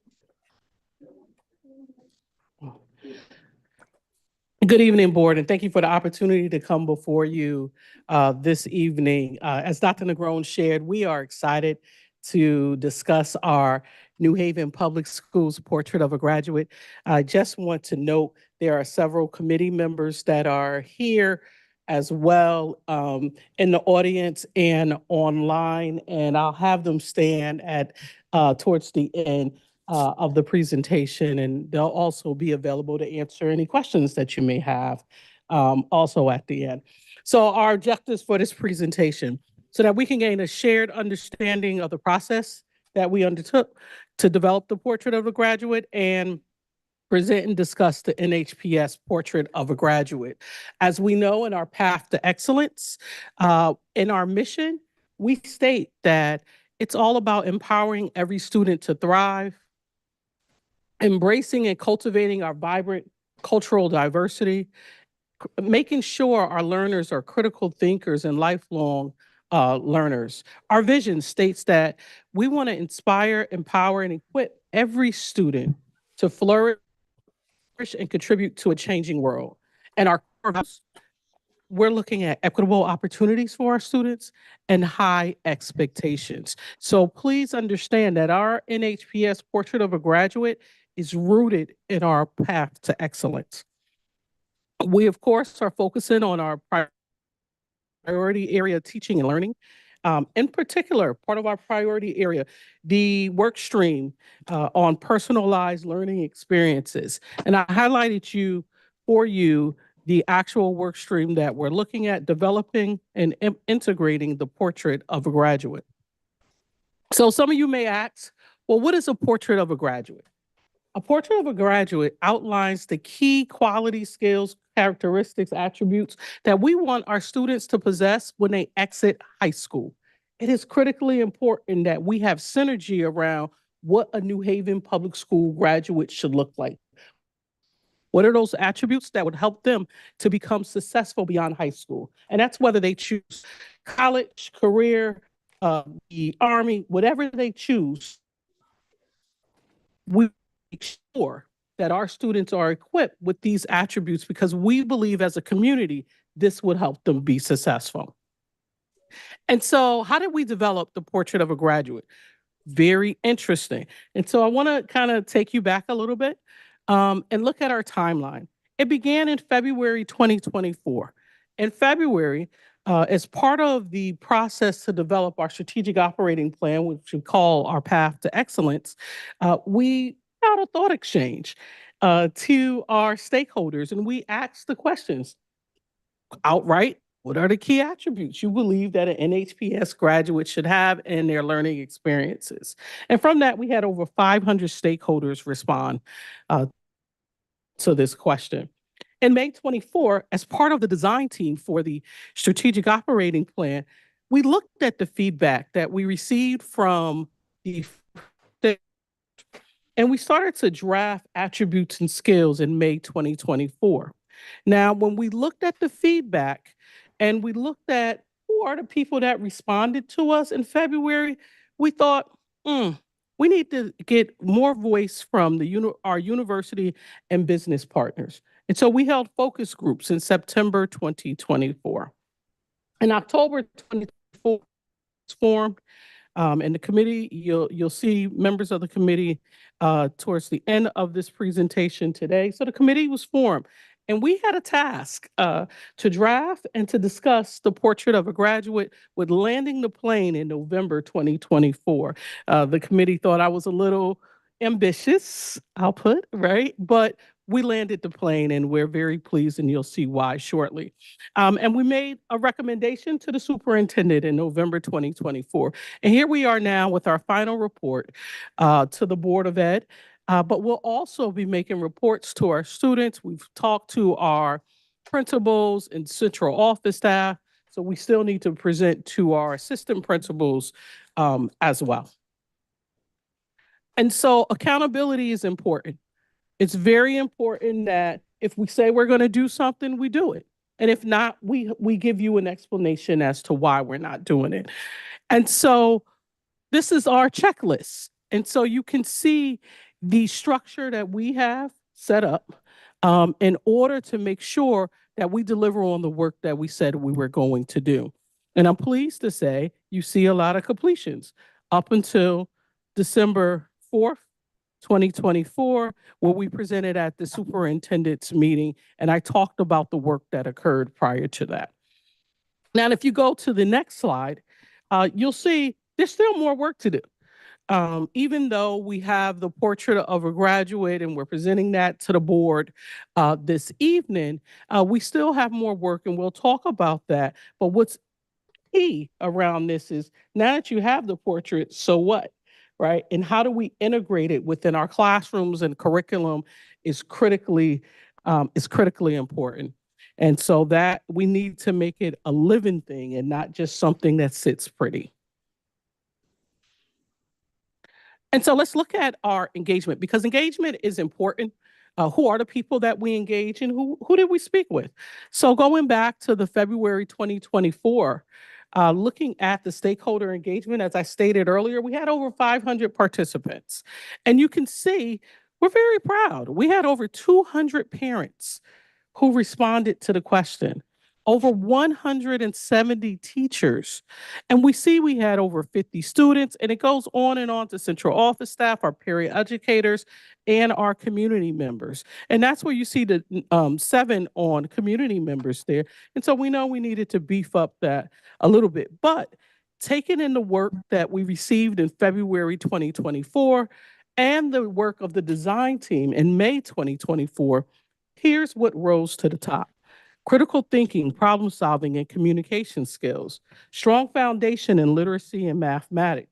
Good evening, board, and thank you for the opportunity to come before you this evening. As Dr. Negron shared, we are excited to discuss our New Haven Public Schools Portrait of a Graduate. I just want to note there are several committee members that are here as well in the audience and online, and I'll have them stand at towards the end of the presentation, and they'll also be available to answer any questions that you may have also at the end. So our objectives for this presentation, so that we can gain a shared understanding of the process that we undertook to develop the portrait of a graduate and present and discuss the NHPS portrait of a graduate. As we know, in our path to excellence, in our mission, we state that it's all about empowering every student to thrive, embracing and cultivating our vibrant cultural diversity, making sure our learners are critical thinkers and lifelong learners. Our vision states that we want to inspire, empower, and equip every student to flourish and contribute to a changing world. And our core values, we're looking at equitable opportunities for our students and high expectations. So please understand that our NHPS Portrait of a Graduate is rooted in our path to excellence. We, of course, are focusing on our priority area, teaching and learning. In particular, part of our priority area, the work stream on personalized learning experiences. And I highlighted for you the actual work stream that we're looking at developing and integrating the portrait of a graduate. So some of you may ask, well, what is a portrait of a graduate? A portrait of a graduate outlines the key quality, skills, characteristics, attributes that we want our students to possess when they exit high school. It is critically important that we have synergy around what a New Haven Public School graduate should look like. What are those attributes that would help them to become successful beyond high school? And that's whether they choose college, career, the Army, whatever they choose. We make sure that our students are equipped with these attributes because we believe as a community, this would help them be successful. And so how did we develop the portrait of a graduate? Very interesting. And so I want to kind of take you back a little bit and look at our timeline. It began in February 2024. In February, as part of the process to develop our strategic operating plan, which we call our path to excellence, we had a thought exchange to our stakeholders, and we asked the questions outright. What are the key attributes you believe that an NHPS graduate should have in their learning experiences? And from that, we had over 500 stakeholders respond to this question. In May 24, as part of the design team for the strategic operating plan, we looked at the feedback that we received from the and we started to draft attributes and skills in May 2024. Now, when we looked at the feedback and we looked at who are the people that responded to us in February, we thought, we need to get more voice from our university and business partners. And so we held focus groups in September 2024. In October 2024, formed, and the committee, you'll see members of the committee towards the end of this presentation today. So the committee was formed, and we had a task to draft and to discuss the portrait of a graduate with landing the plane in November 2024. The committee thought I was a little ambitious, I'll put, right? But we landed the plane and we're very pleased, and you'll see why shortly. And we made a recommendation to the superintendent in November 2024. And here we are now with our final report to the Board of Ed. But we'll also be making reports to our students. We've talked to our principals and central office staff. So we still need to present to our assistant principals as well. And so accountability is important. It's very important that if we say we're going to do something, we do it. And if not, we give you an explanation as to why we're not doing it. And so this is our checklist. And so you can see the structure that we have set up in order to make sure that we deliver on the work that we said we were going to do. And I'm pleased to say you see a lot of completions up until December 4th, 2024, where we presented at the superintendent's meeting, and I talked about the work that occurred prior to that. Now, if you go to the next slide, you'll see there's still more work to do. Even though we have the portrait of a graduate and we're presenting that to the board this evening, we still have more work, and we'll talk about that. But what's key around this is now that you have the portrait, so what, right? And how do we integrate it within our classrooms and curriculum is critically important. And so that we need to make it a living thing and not just something that sits pretty. And so let's look at our engagement, because engagement is important. Who are the people that we engage and who did we speak with? So going back to the February 2024, looking at the stakeholder engagement, as I stated earlier, we had over 500 participants. And you can see we're very proud. We had over 200 parents who responded to the question, over 170 teachers. And we see we had over 50 students, and it goes on and on to central office staff, our peer educators, and our community members. And that's where you see the 7 on community members there. And so we know we needed to beef up that a little bit. But taking in the work that we received in February 2024 and the work of the design team in May 2024, here's what rose to the top. Critical thinking, problem solving, and communication skills, strong foundation in literacy and mathematics,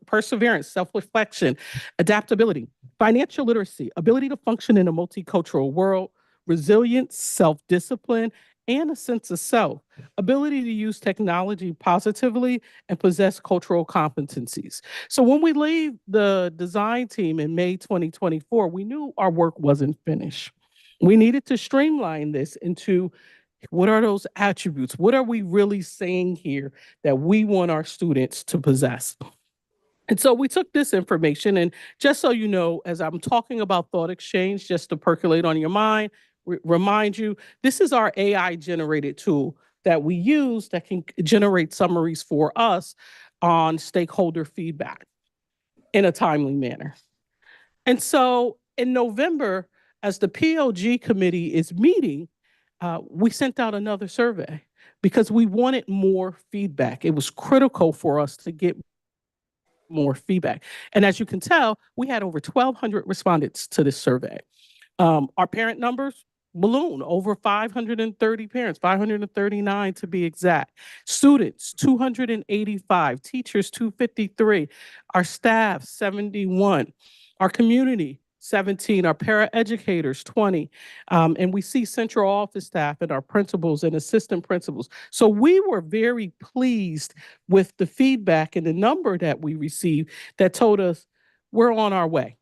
perseverance, self-reflection, adaptability, financial literacy, ability to function in a multicultural world, resilience, self-discipline, and a sense of self, ability to use technology positively, and possess cultural competencies. So when we leave the design team in May 2024, we knew our work wasn't finished. We needed to streamline this into what are those attributes? What are we really saying here that we want our students to possess? And so we took this information, and just so you know, as I'm talking about thought exchange, just to percolate on your mind, remind you, this is our AI generated tool that we use that can generate summaries for us on stakeholder feedback in a timely manner. And so in November, as the PLG committee is meeting, we sent out another survey because we wanted more feedback. It was critical for us to get more feedback. And as you can tell, we had over 1,200 respondents to this survey. Our parent numbers balloon, over 530 parents, 539 to be exact. Students, 285, teachers, 253, our staff, 71, our community, 17, our paraeducators, 20, and we see central office staff and our principals and assistant principals. So we were very pleased with the feedback and the number that we received that told us we're on our way.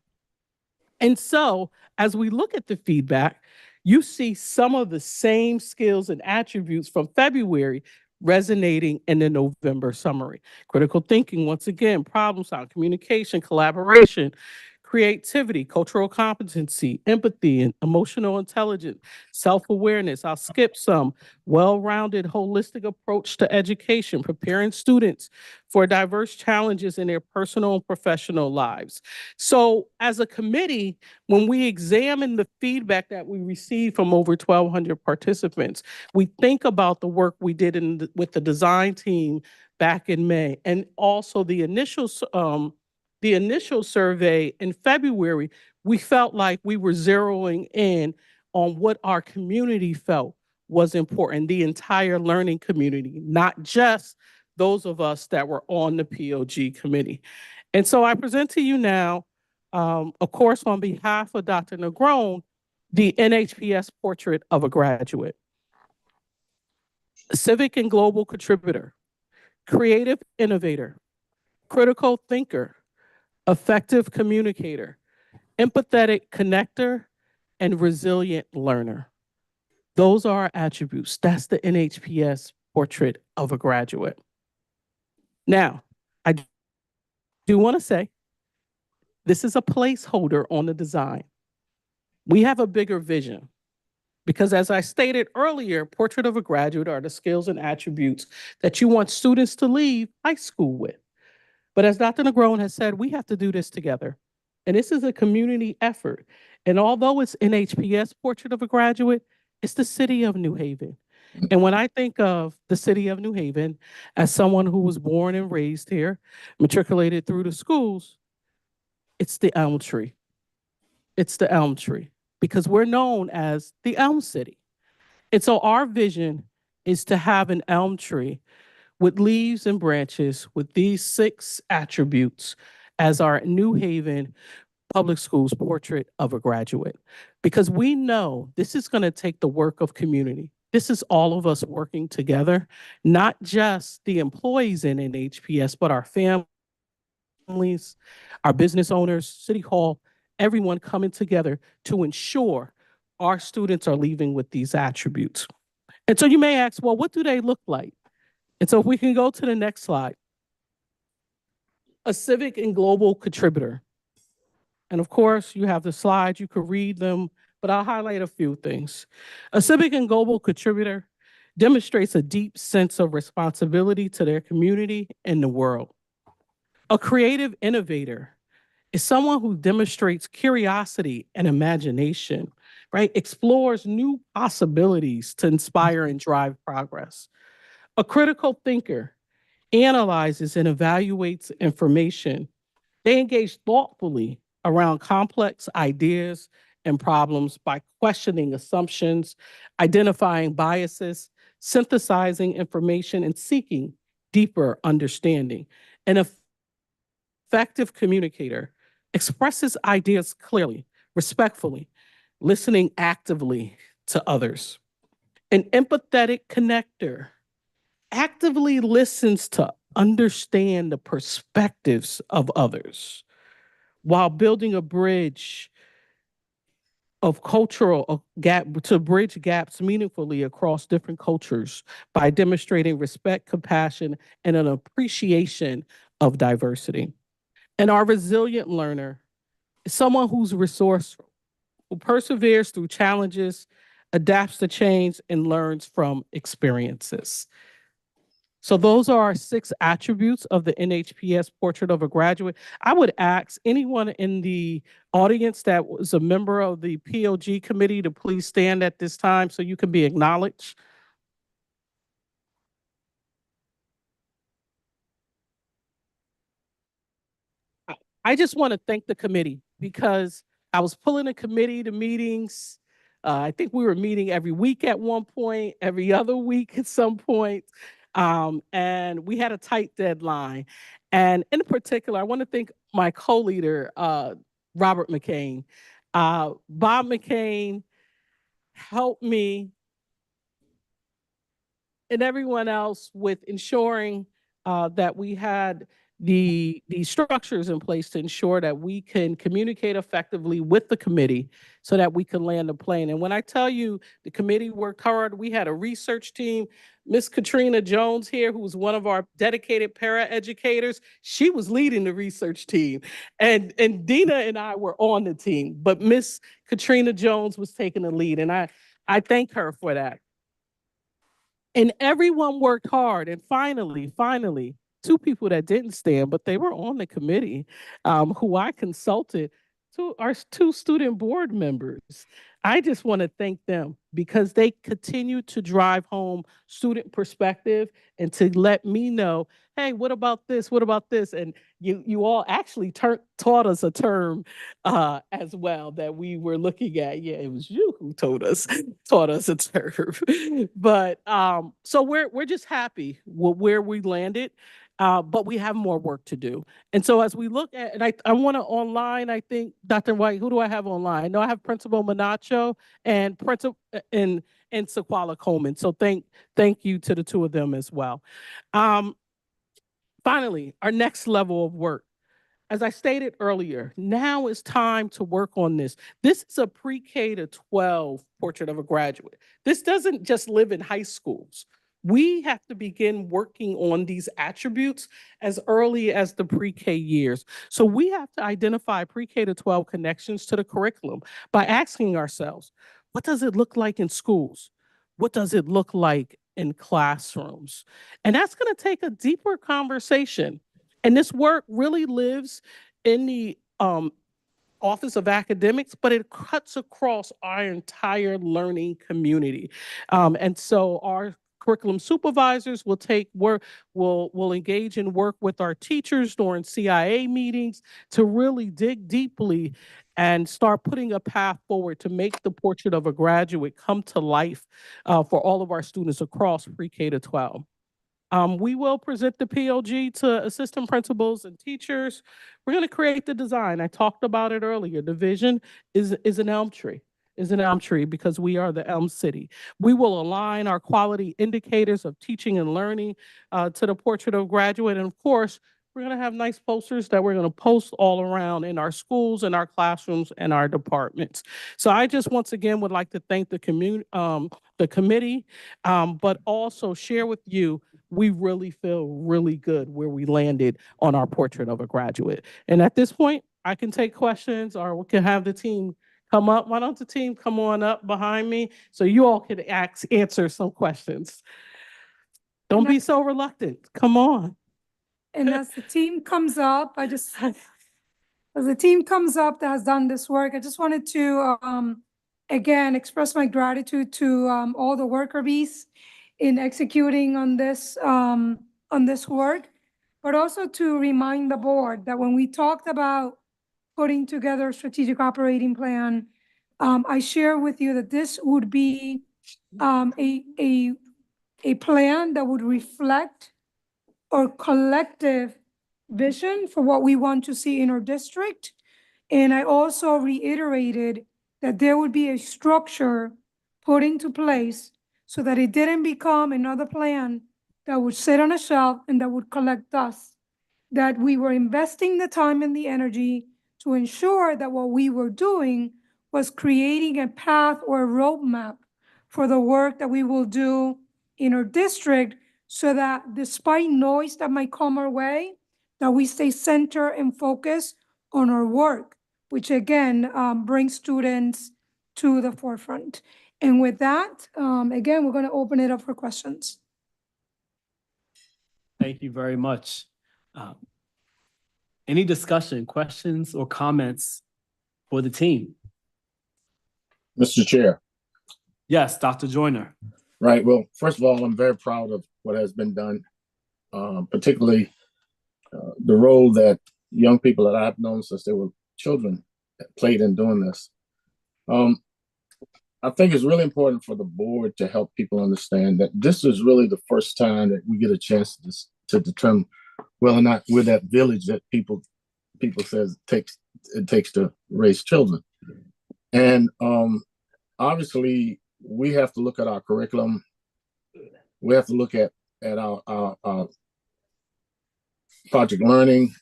And so as we look at the feedback, you see some of the same skills and attributes from February resonating in the November summary. Critical thinking, once again, problem solving, communication, collaboration, creativity, cultural competency, empathy, and emotional intelligence, self-awareness. I'll skip some. Well-rounded, holistic approach to education, preparing students for diverse challenges in their personal and professional lives. So as a committee, when we examine the feedback that we received from over 1,200 participants, we think about the work we did with the design team back in May, and also the initial survey in February, we felt like we were zeroing in on what our community felt was important, the entire learning community, not just those of us that were on the POG committee. And so I present to you now, of course, on behalf of Dr. Negron, the NHPS portrait of a graduate. Civic and global contributor, creative innovator, critical thinker, effective communicator, empathetic connector, and resilient learner. Those are our attributes. That's the NHPS portrait of a graduate. Now, I do want to say, this is a placeholder on the design. We have a bigger vision because, as I stated earlier, portrait of a graduate are the skills and attributes that you want students to leave high school with. But as Dr. Negron has said, we have to do this together. And this is a community effort. And although it's NHPS portrait of a graduate, it's the city of New Haven. And when I think of the city of New Haven, as someone who was born and raised here, matriculated through the schools, it's the elm tree. It's the elm tree because we're known as the Elm City. And so our vision is to have an elm tree with leaves and branches with these 6 attributes as our New Haven Public Schools portrait of a graduate. Because we know this is going to take the work of community. This is all of us working together, not just the employees in NHPS, but our families, our business owners, City Hall, everyone coming together to ensure our students are leaving with these attributes. And so you may ask, well, what do they look like? And so if we can go to the next slide. A civic and global contributor. And of course, you have the slides, you could read them, but I'll highlight a few things. A civic and global contributor demonstrates a deep sense of responsibility to their community and the world. A creative innovator is someone who demonstrates curiosity and imagination, right? Explores new possibilities to inspire and drive progress. A critical thinker analyzes and evaluates information. They engage thoughtfully around complex ideas and problems by questioning assumptions, identifying biases, synthesizing information, and seeking deeper understanding. An effective communicator expresses ideas clearly, respectfully, listening actively to others. An empathetic connector actively listens to understand the perspectives of others while building a bridge of cultural gap to bridge gaps meaningfully across different cultures by demonstrating respect, compassion, and an appreciation of diversity. And our resilient learner is someone who's resourceful, who perseveres through challenges, adapts to change, and learns from experiences. So those are our 6 attributes of the NHPS portrait of a graduate. I would ask anyone in the audience that was a member of the POG committee to please stand at this time so you can be acknowledged. I just want to thank the committee because I was pulling a committee to meetings. I think we were meeting every week at one point, every other week at some point. And we had a tight deadline. And in particular, I want to thank my co-leader, Robert McCain. Bob McCain helped me and everyone else with ensuring that we had the structures in place to ensure that we can communicate effectively with the committee so that we can land a plane. And when I tell you the committee worked hard, we had a research team. Miss Katrina Jones here, who was one of our dedicated paraeducators, she was leading the research team. And Dina and I were on the team, but Miss Katrina Jones was taking the lead. And I thank her for that. And everyone worked hard. And finally, 2 people that didn't stand, but they were on the committee, who I consulted, to our 2 student board members. I just want to thank them because they continue to drive home student perspective and to let me know, hey, what about this? What about this? And you all actually taught us a term as well that we were looking at. Yeah, it was you who taught us a term. But so we're just happy with where we landed. But we have more work to do. And so as we look at, and I want to online, I think, Dr. White, who do I have online? No, I have Principal Manacho and Principal and Sequala Coleman. So thank you to the two of them as well. Finally, our next level of work. As I stated earlier, now is time to work on this. This is a pre-K to 12 portrait of a graduate. This doesn't just live in high schools. We have to begin working on these attributes as early as the pre-K years. So we have to identify pre-K to 12 connections to the curriculum by asking ourselves, what does it look like in schools? What does it look like in classrooms? And that's going to take a deeper conversation. And this work really lives in the Office of Academics, but it cuts across our entire learning community. And so our curriculum supervisors will engage in work with our teachers during CIA meetings to really dig deeply and start putting a path forward to make the portrait of a graduate come to life for all of our students across pre-K to 12. We will present the POG to assistant principals and teachers. We're going to create the design. I talked about it earlier. The vision is an elm tree. Because we are the Elm City. We will align our quality indicators of teaching and learning to the portrait of graduate. And of course, we're going to have nice posters that we're going to post all around in our schools, in our classrooms, and our departments. So I just once again would like to thank the committee, but also share with you, we really feel really good where we landed on our portrait of a graduate. And at this point, I can take questions, or we can have the team come up. Why don't the team come on up behind me so you all can answer some questions. Don't be so reluctant. Come on. And as the team comes up, as the team comes up that has done this work, I just wanted to, again, express my gratitude to all the worker bees in executing on this work, but also to remind the board that when we talked about putting together a strategic operating plan, I share with you that this would be a plan that would reflect our collective vision for what we want to see in our district. And I also reiterated that there would be a structure put into place so that it didn't become another plan that would sit on a shelf and that would collect dust, that we were investing the time and the energy to ensure that what we were doing was creating a path or a roadmap for the work that we will do in our district, so that despite noise that might come our way, that we stay centered and focused on our work, which again brings students to the forefront. And with that, again, we're going to open it up for questions. Thank you very much. Any discussion, questions, or comments for the team? Mr. Chair. Yes, Dr. Joyner. Right. Well, first of all, I'm very proud of what has been done, particularly the role that young people that I've known since they were children played in doing this. I think it's really important for the board to help people understand that this is really the first time that we get a chance to determine whether or not we're that village that people says it takes to raise children. And obviously, we have to look at our curriculum. We have to look at our project learning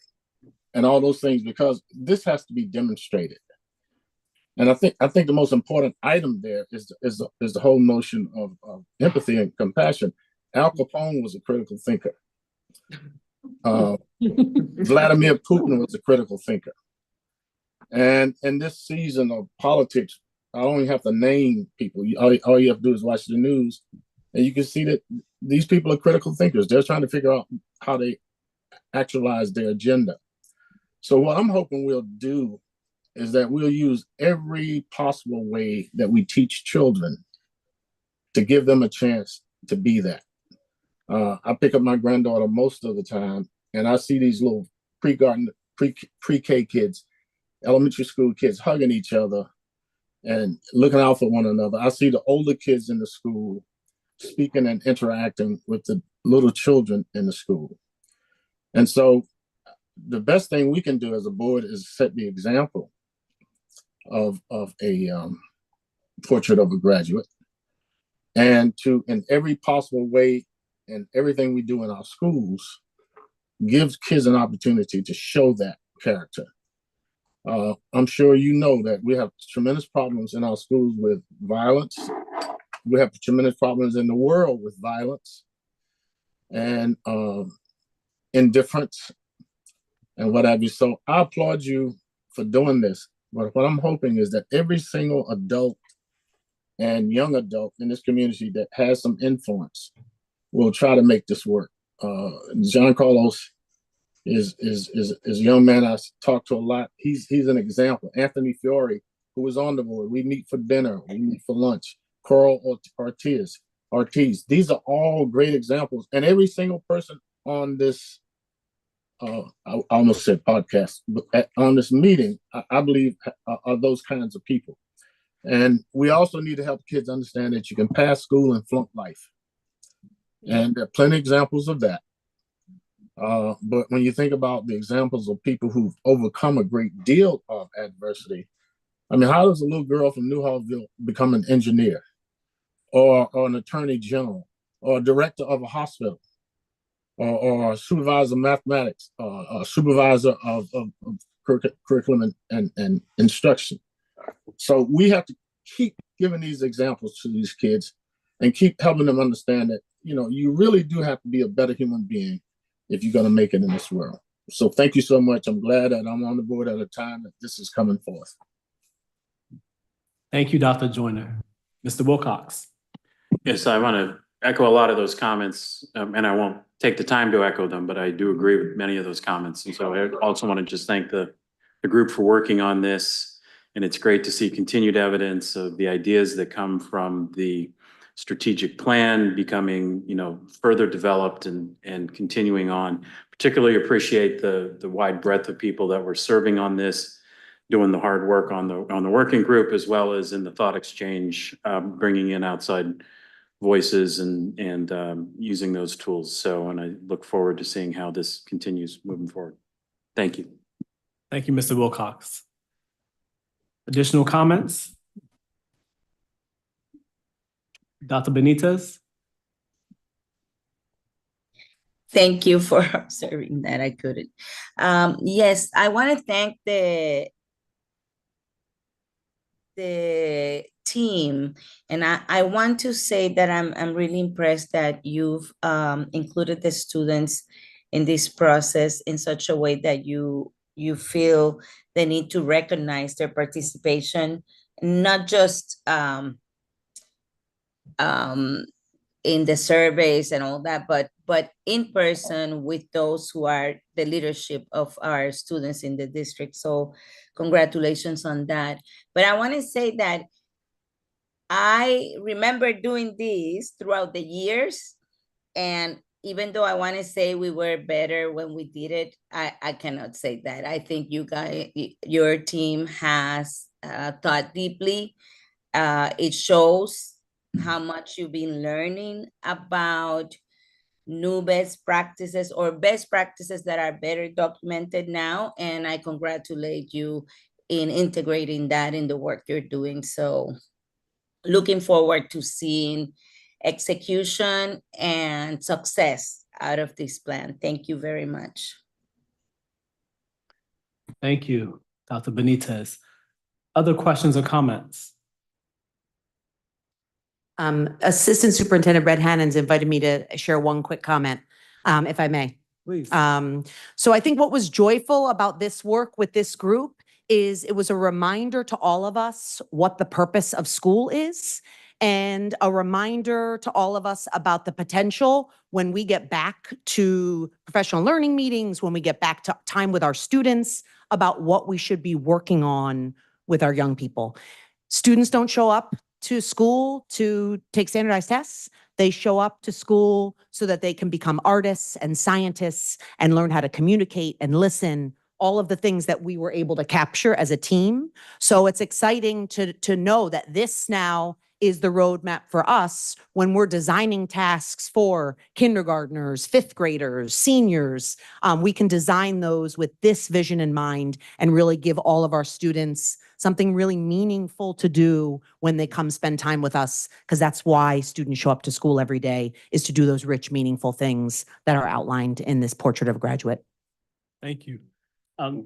and all those things, because this has to be demonstrated. And I think the most important item there is the whole notion of empathy and compassion. Al Capone was a critical thinker. Vladimir Putin was a critical thinker. And in this season of politics, I only have to name people. All you have to do is watch the news, and you can see that these people are critical thinkers. They're trying to figure out how they actualize their agenda. So what I'm hoping we'll do is that we'll use every possible way that we teach children to give them a chance to be that. I pick up my granddaughter most of the time, and I see these little pre-K kids, elementary school kids hugging each other and looking out for one another. I see the older kids in the school speaking and interacting with the little children in the school. And so the best thing we can do as a board is set the example of a portrait of a graduate, and to, in every possible way and everything we do in our schools, gives kids an opportunity to show that character. I'm sure you know that we have tremendous problems in our schools with violence. We have tremendous problems in the world with violence and indifference and what have you. So I applaud you for doing this. But what I'm hoping is that every single adult and young adult in this community that has some influence will try to make this work. John Carlos is a young man I talk to a lot. He's an example. Anthony Fiore, who was on the board, we meet for dinner, we meet for lunch. Carl Ortiz. These are all great examples. And every single person on this, I almost said podcast, but on this meeting, I believe are those kinds of people. And we also need to help kids understand that you can pass school and flunk life. And there are plenty of examples of that. But when you think about the examples of people who've overcome a great deal of adversity, I mean, how does a little girl from Newhallville become an engineer or an attorney general or a director of a hospital or a supervisor of mathematics or a supervisor of curriculum and instruction? So we have to keep giving these examples to these kids and keep helping them understand that, you know, you really do have to be a better human being if you're going to make it in this world. So thank you so much. I'm glad that I'm on the board at a time that this is coming forth. Thank you, Dr. Joyner. Mr. Wilcox. Yes, I want to echo a lot of those comments, and I won't take the time to echo them, but I do agree with many of those comments. And so I also want to just thank the group for working on this. And it's great to see continued evidence of the ideas that come from the strategic plan becoming, you know, further developed and continuing on. Particularly appreciate the wide breadth of people that were serving on this, doing the hard work on the working group, as well as in the thought exchange, bringing in outside voices and using those tools. So, and I look forward to seeing how this continues moving forward. Thank you. Thank you, Mr. Wilcox. Additional comments? Dr. Benitez? Thank you for observing that. I couldn't. Yes, I want to thank the team, and I want to say that I'm really impressed that you've included the students in this process in such a way that you feel the need to recognize their participation, not just in the surveys and all that, but in person with those who are the leadership of our students in the district. So congratulations on that. But I want to say that I remember doing this throughout the years, and even though I want to say we were better when we did it, I cannot say that. I think you guys, your team has thought deeply. It shows how much you've been learning about new best practices or best practices that are better documented now. And I congratulate you in integrating that in the work you're doing. So looking forward to seeing execution and success out of this plan. Thank you very much. Thank you, Dr. Benitez. Other questions or comments? Assistant Superintendent Brett Hannon's invited me to share one quick comment, if I may. Please. So I think what was joyful about this work with this group is it was a reminder to all of us what the purpose of school is, and a reminder to all of us about the potential when we get back to professional learning meetings, when we get back to time with our students, about what we should be working on with our young people. Students don't show up to school to take standardized tests. They show up to school so that they can become artists and scientists and learn how to communicate and listen, all of the things that we were able to capture as a team. So it's exciting to know that this now is the roadmap for us when we're designing tasks for kindergartners, fifth graders, seniors. We can design those with this vision in mind and really give all of our students something really meaningful to do when they come spend time with us, because that's why students show up to school every day, is to do those rich, meaningful things that are outlined in this portrait of a graduate. Thank you. And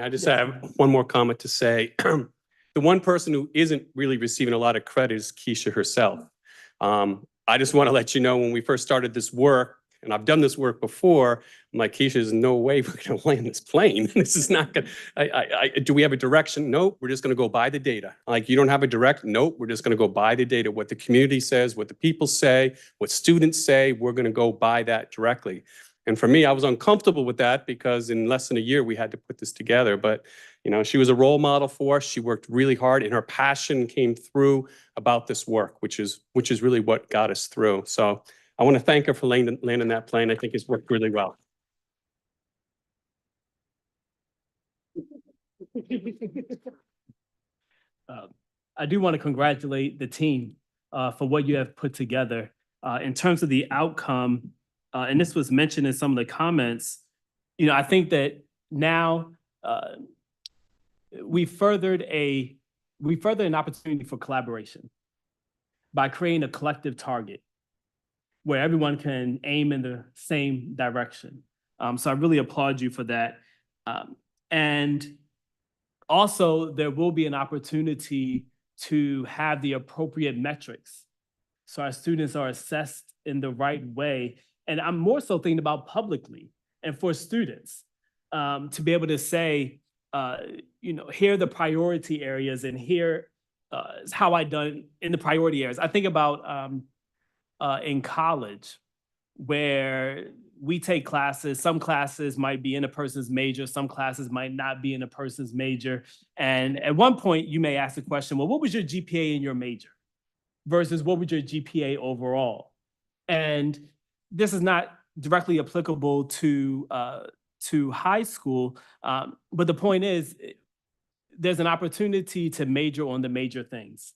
I just have one more comment to say. The one person who isn't really receiving a lot of credit is Keisha herself. I just want to let you know, when we first started this work, and I've done this work before, I'm like, Keisha, there's no way we're going to land this plane. This is not going to, do we have a direction? Nope, we're just going to go by the data. Like, you don't have a direct? Nope, we're just going to go by the data. What the community says, what the people say, what students say, we're going to go by that directly. And for me, I was uncomfortable with that because in less than a year, we had to put this together. But, you know, she was a role model for us. She worked really hard and her passion came through about this work, which is really what got us through. So I want to thank her for landing that plane. I think it's worked really well. I do want to congratulate the team for what you have put together. In terms of the outcome, and this was mentioned in some of the comments, you know, I think that now we furthered an opportunity for collaboration by creating a collective target where everyone can aim in the same direction. So I really applaud you for that. And also, there will be an opportunity to have the appropriate metrics so our students are assessed in the right way. And I'm more so thinking about publicly and for students to be able to say, you know, here are the priority areas and here is how I done in the priority areas. I think about in college where we take classes, some classes might be in a person's major, some classes might not be in a person's major. And at one point you may ask the question, well, what was your GPA in your major versus what was your GPA overall? And this is not directly applicable to high school, but the point is, there's an opportunity to major on the major things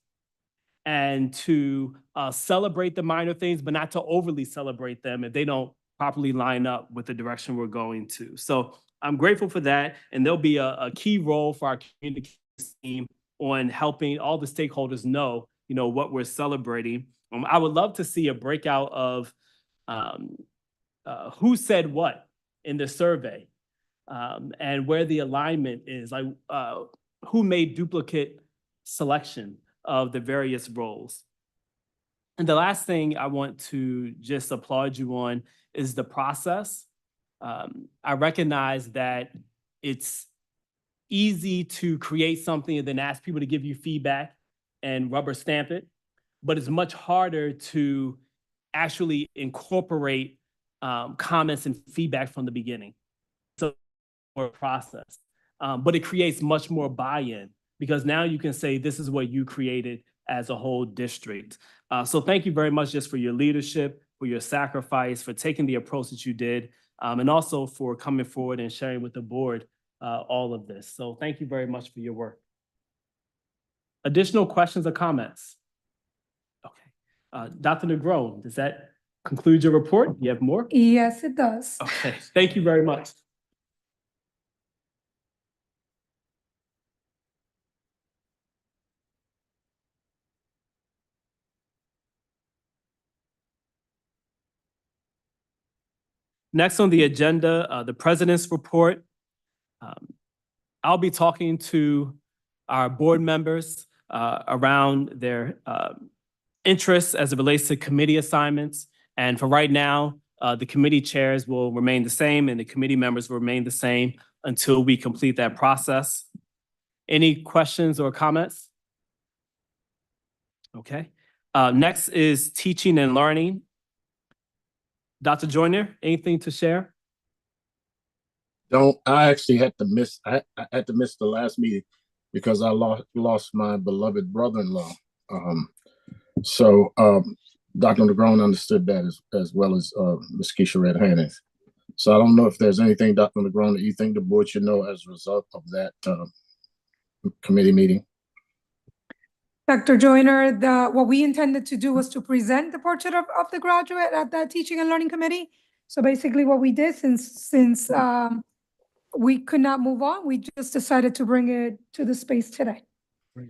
and to celebrate the minor things, but not to overly celebrate them if they don't properly line up with the direction we're going to. So I'm grateful for that, and there'll be a key role for our communications team on helping all the stakeholders know, you know, what we're celebrating. I would love to see a breakout of who said what in the survey and where the alignment is, like who made duplicate selection of the various roles. And the last thing I want to just applaud you on is the process. I recognize that it's easy to create something and then ask people to give you feedback and rubber stamp it, but it's much harder to actually incorporate comments and feedback from the beginning. So, or process, but it creates much more buy-in because now you can say, this is what you created as a whole district. So thank you very much just for your leadership, for your sacrifice, for taking the approach that you did, and also for coming forward and sharing with the board all of this. So thank you very much for your work. Additional questions or comments? Okay. Dr. Negron, does that conclude your report? You have more? Yes, it does. Okay, thank you very much. Next on the agenda, the president's report. I'll be talking to our board members around their interests as it relates to committee assignments. And for right now, the committee chairs will remain the same and the committee members will remain the same until we complete that process. Any questions or comments? Okay. Next is teaching and learning. Dr. Joyner, anything to share? I actually had to miss, I had to miss the last meeting because I lost my beloved brother-in-law. So, Dr. Negron understood that as well as, Ms. Keisha Red Hannings. So I don't know if there's anything, Dr. Negron, that you think the board should know as a result of that, committee meeting. Dr. Joyner, what we intended to do was to present the portrait of the graduate at that Teaching and Learning Committee. So basically what we did, since we could not move on, we just decided to bring it to the space today.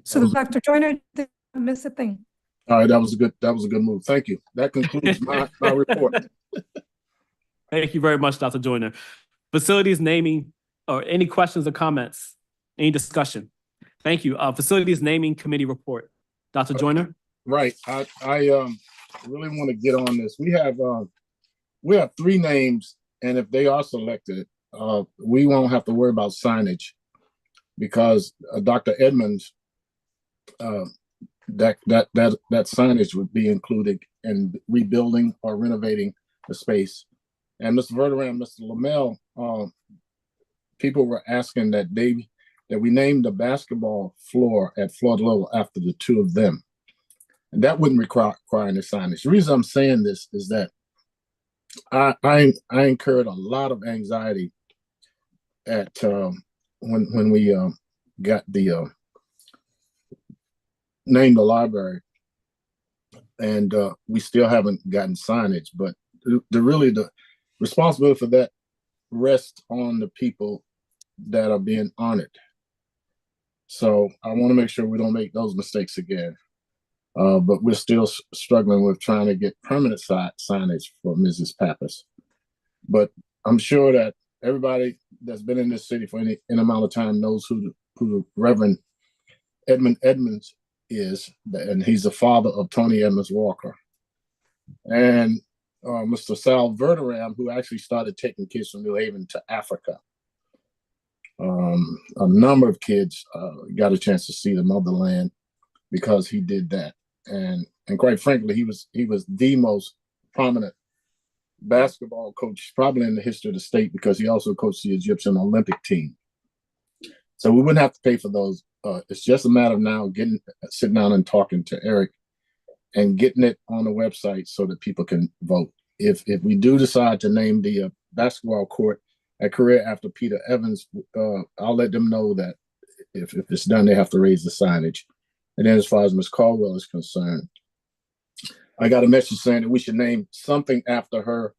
So Dr. Joyner didn't miss a thing. All right, that was a good move. Thank you. That concludes my report. Thank you very much, Dr. Joyner. Facilities naming, or any questions or comments? Any discussion? Thank you. Facilities naming committee report. Dr. Joyner? Right. I really want to get on this. We have 3 names, and if they are selected, we won't have to worry about signage because Dr. Edmonds, that signage would be included in rebuilding or renovating the space. And Mr. Verderam, Mr. Lamel, people were asking that we name the basketball floor at floor level after the 2 of them. And that wouldn't require any signage. The reason I'm saying this is that I incurred a lot of anxiety at when we got the named the library, and we still haven't gotten signage. But the responsibility for that rests on the people that are being honored. So I want to make sure we don't make those mistakes again. But we're still struggling with trying to get permanent signage for Mrs. Pappas. But I'm sure that everybody that's been in this city for any amount of time knows who the Reverend Edmund Edmonds is, and he's the father of Tony Edmonds Walker. And Mr. Sal Verderam, who actually started taking kids from New Haven to Africa. A number of kids got a chance to see the motherland because he did that. And quite frankly, he was the most prominent basketball coach probably in the history of the state, because he also coached the Egyptian Olympic team. So we wouldn't have to pay for those. It's just a matter of now sitting down and talking to Eric and getting it on the website so that people can vote. If we do decide to name the basketball court a career after Peter Evans, I'll let them know that if it's done, they have to raise the signage. And then as far as Ms. Caldwell is concerned, I got a message saying that we should name something after her,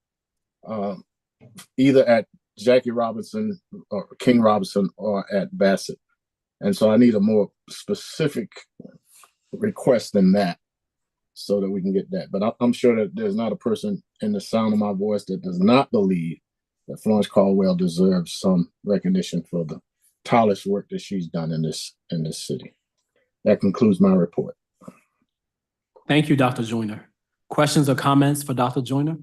either at Jackie Robinson or King Robinson or at Bassett. And so I need a more specific request than that so that we can get that. But I'm sure that there's not a person in the sound of my voice that does not believe that Florence Caldwell deserves some recognition for the tireless work that she's done in this city. That concludes my report. Thank you, Dr. Joyner. Questions or comments for Dr. Joyner?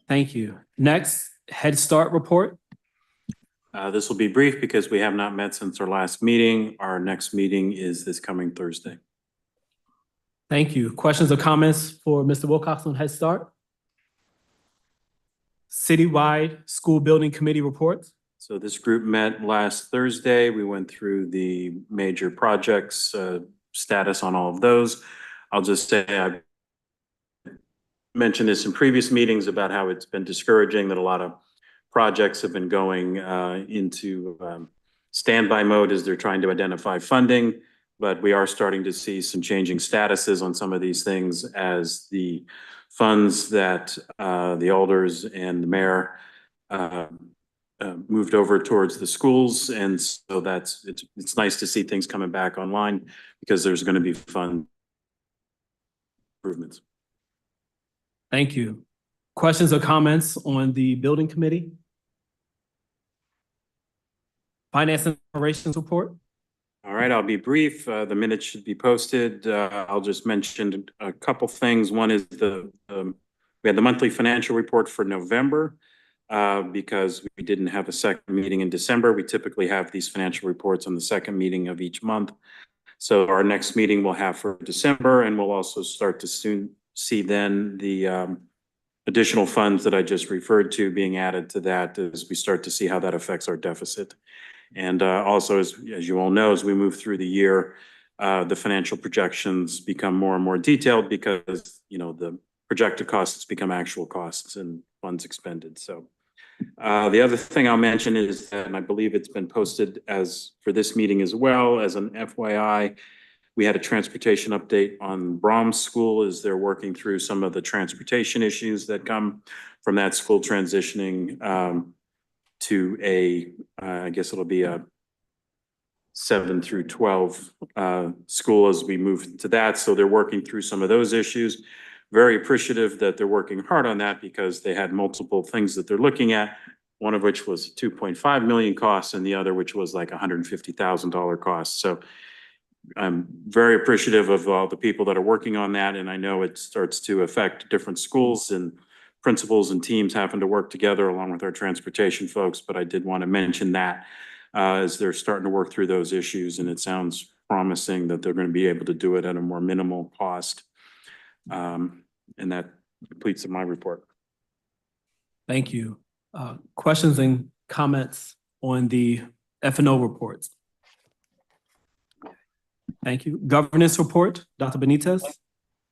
Thank you. Next, Head Start report. This will be brief because we have not met since our last meeting. Our next meeting is this coming Thursday. Thank you. Questions or comments for Mr. Wilcox on Head Start? Citywide School Building Committee reports. So this group met last Thursday. We went through the major projects, status on all of those. I'll just say I mentioned this in previous meetings about how it's been discouraging that a lot of projects have been going into standby mode as they're trying to identify funding, but we are starting to see some changing statuses on some of these things as the funds that the alders and the mayor moved over towards the schools. And so it's nice to see things coming back online because there's going to be fund improvements. Thank you. Questions or comments on the building committee? Finance and operations report. All right, I'll be brief. The minutes should be posted. I'll just mention a couple things. One is we had the monthly financial report for November because we didn't have a second meeting in December. We typically have these financial reports on the second meeting of each month. So our next meeting we'll have for December, and we'll also start to soon see then the additional funds that I just referred to being added to that as we start to see how that affects our deficit. And also, as you all know, as we move through the year, the financial projections become more and more detailed because, the projected costs become actual costs and funds expended. So the other thing I'll mention is that, and I believe it's been posted as for this meeting as well as an FYI, we had a transportation update on Brahms School as they're working through some of the transportation issues that come from that school transitioning to I guess it'll be a 7 through 12 school as we move to that. So they're working through some of those issues. Very appreciative that they're working hard on that because they had multiple things that they're looking at. One of which was 2.5 million costs and the other which was like $150,000 cost. So I'm very appreciative of all the people that are working on that. And I know it starts to affect different schools and principals and teams having to work together along with our transportation folks. But I did want to mention that as they're starting to work through those issues. And it sounds promising that they're going to be able to do it at a more minimal cost. And that completes my report. Thank you. Questions and comments on the F&O reports? Thank you. Governance report, Dr. Benitez.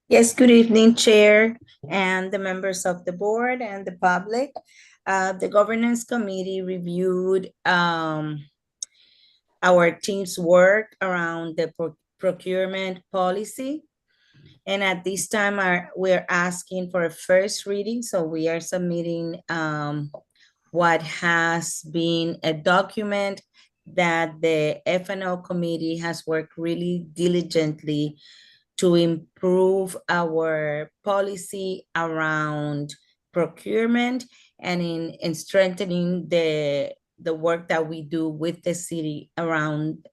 Yes, good evening, Chair, and the members of the board and the public. The governance committee reviewed our team's work around the procurement policy. And at this time, we're asking for a first reading. So we are submitting what has been a document that the F&O committee has worked really diligently to improve our policy around procurement and in strengthening the work that we do with the city around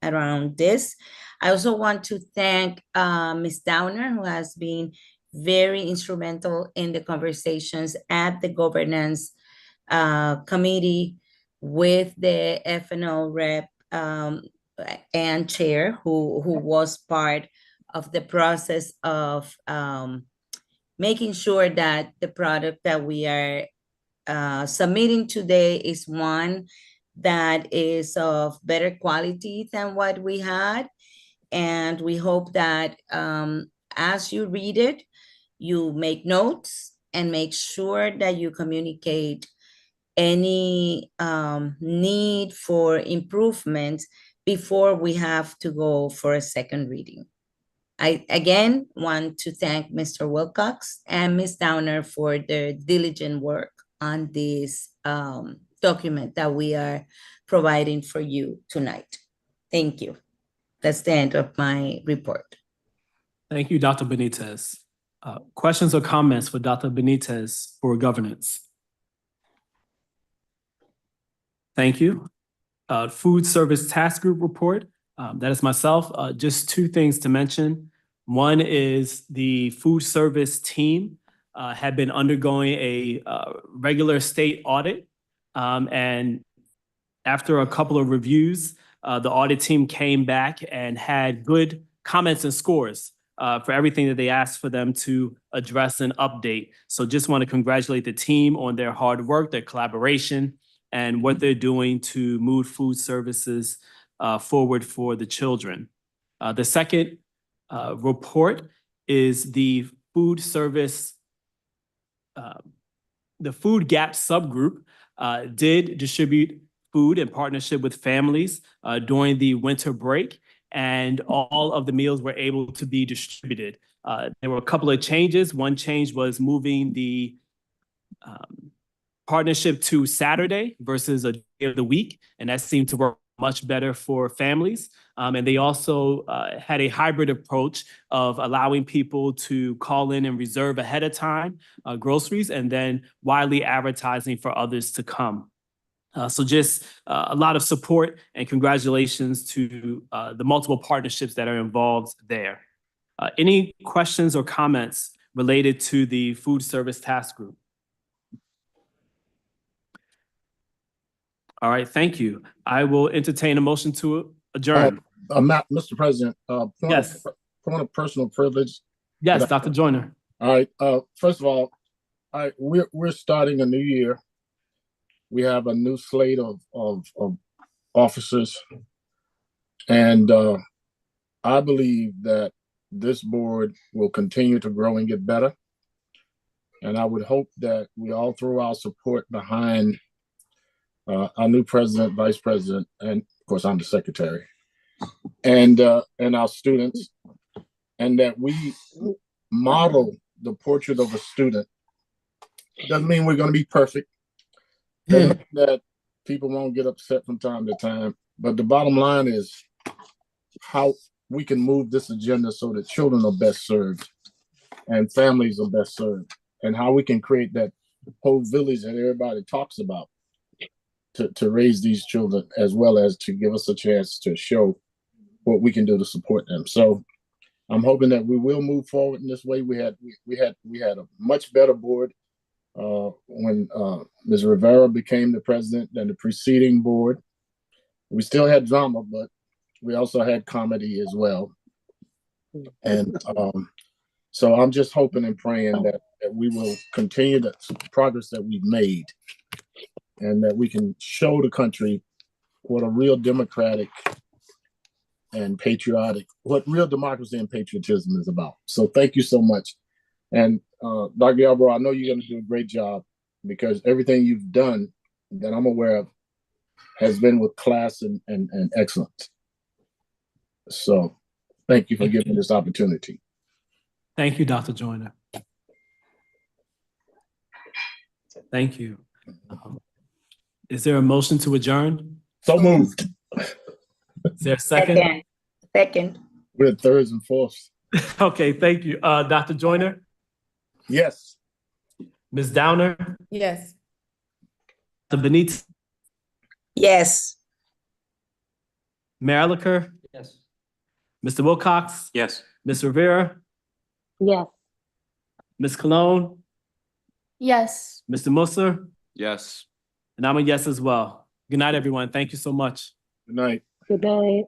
this. I also want to thank Ms. Downer, who has been very instrumental in the conversations at the governance committee with the F&O rep and chair who was part of the process of making sure that the product that we are submitting today is one that is of better quality than what we had. And we hope that as you read it, you make notes and make sure that you communicate any need for improvement before we have to go for a second reading. I again want to thank Mr. Wilcox and Ms. Downer for their diligent work on this document that we are providing for you tonight. Thank you. That's the end of my report. Thank you, Dr. Benitez. Questions or comments for Dr. Benitez for governance? Thank you. Food Service Task Group report. That is myself. Just two things to mention. One is the food service team had been undergoing a regular state audit. And after a couple of reviews, the audit team came back and had good comments and scores for everything that they asked for them to address and update. So just want to congratulate the team on their hard work, their collaboration, and what they're doing to move food services forward for the children. The second report is the food service, the food gap subgroup did distribute food in partnership with families during the winter break, and all of the meals were able to be distributed. There were a couple of changes. One change was moving the partnership to Saturday versus a day of the week, and that seemed to work much better for families. And they also had a hybrid approach of allowing people to call in and reserve ahead of time groceries, and then widely advertising for others to come. So just a lot of support and congratulations to the multiple partnerships that are involved there. Any questions or comments related to the Food Service Task Group? All right, thank you. I will entertain a motion to adjourn. Mr. President, Yes. point of personal privilege. Yes, Dr. Joyner. All right. First of all, we're starting a new year. We have a new slate of officers, and I believe that this board will continue to grow and get better. And I would hope that we all throw our support behind our new president, vice president, and of course, I'm the secretary, and our students, and that we model the portrait of a student. Doesn't mean we're going to be perfect. Doesn't mean that people won't get upset from time to time. But the bottom line is how we can move this agenda so that children are best served and families are best served, and how we can create that whole village that everybody talks about to raise these children, as well as to give us a chance to show what we can do to support them. So I'm hoping that we will move forward in this way. We had a much better board when Ms. Rivera became the president than the preceding board. We still had drama, but we also had comedy as well. And so I'm just hoping and praying that we will continue the progress that we've made, and that we can show the country what a real democratic and patriotic, what real democracy and patriotism is about. So thank you so much. And Dr. Yarbrough, I know you're going to do a great job, because everything you've done that I'm aware of has been with class and excellence. So thank you for giving me this opportunity. Thank you, Dr. Joyner. Thank you. Is there a motion to adjourn? So moved. Is there a second? Second. We're thirds and fourths. Okay, thank you. Dr. Joyner, Yes. Ms. Downer, Yes. the Benitez, Yes. Mayor Elicker, Yes. Mr. Wilcox, Yes. Ms. Rivera, Yes. Ms. Cologne, Yes. Mr. Musser, Yes. and I'm a yes as well. Good night, everyone. Thank you so much. Good night. Good night.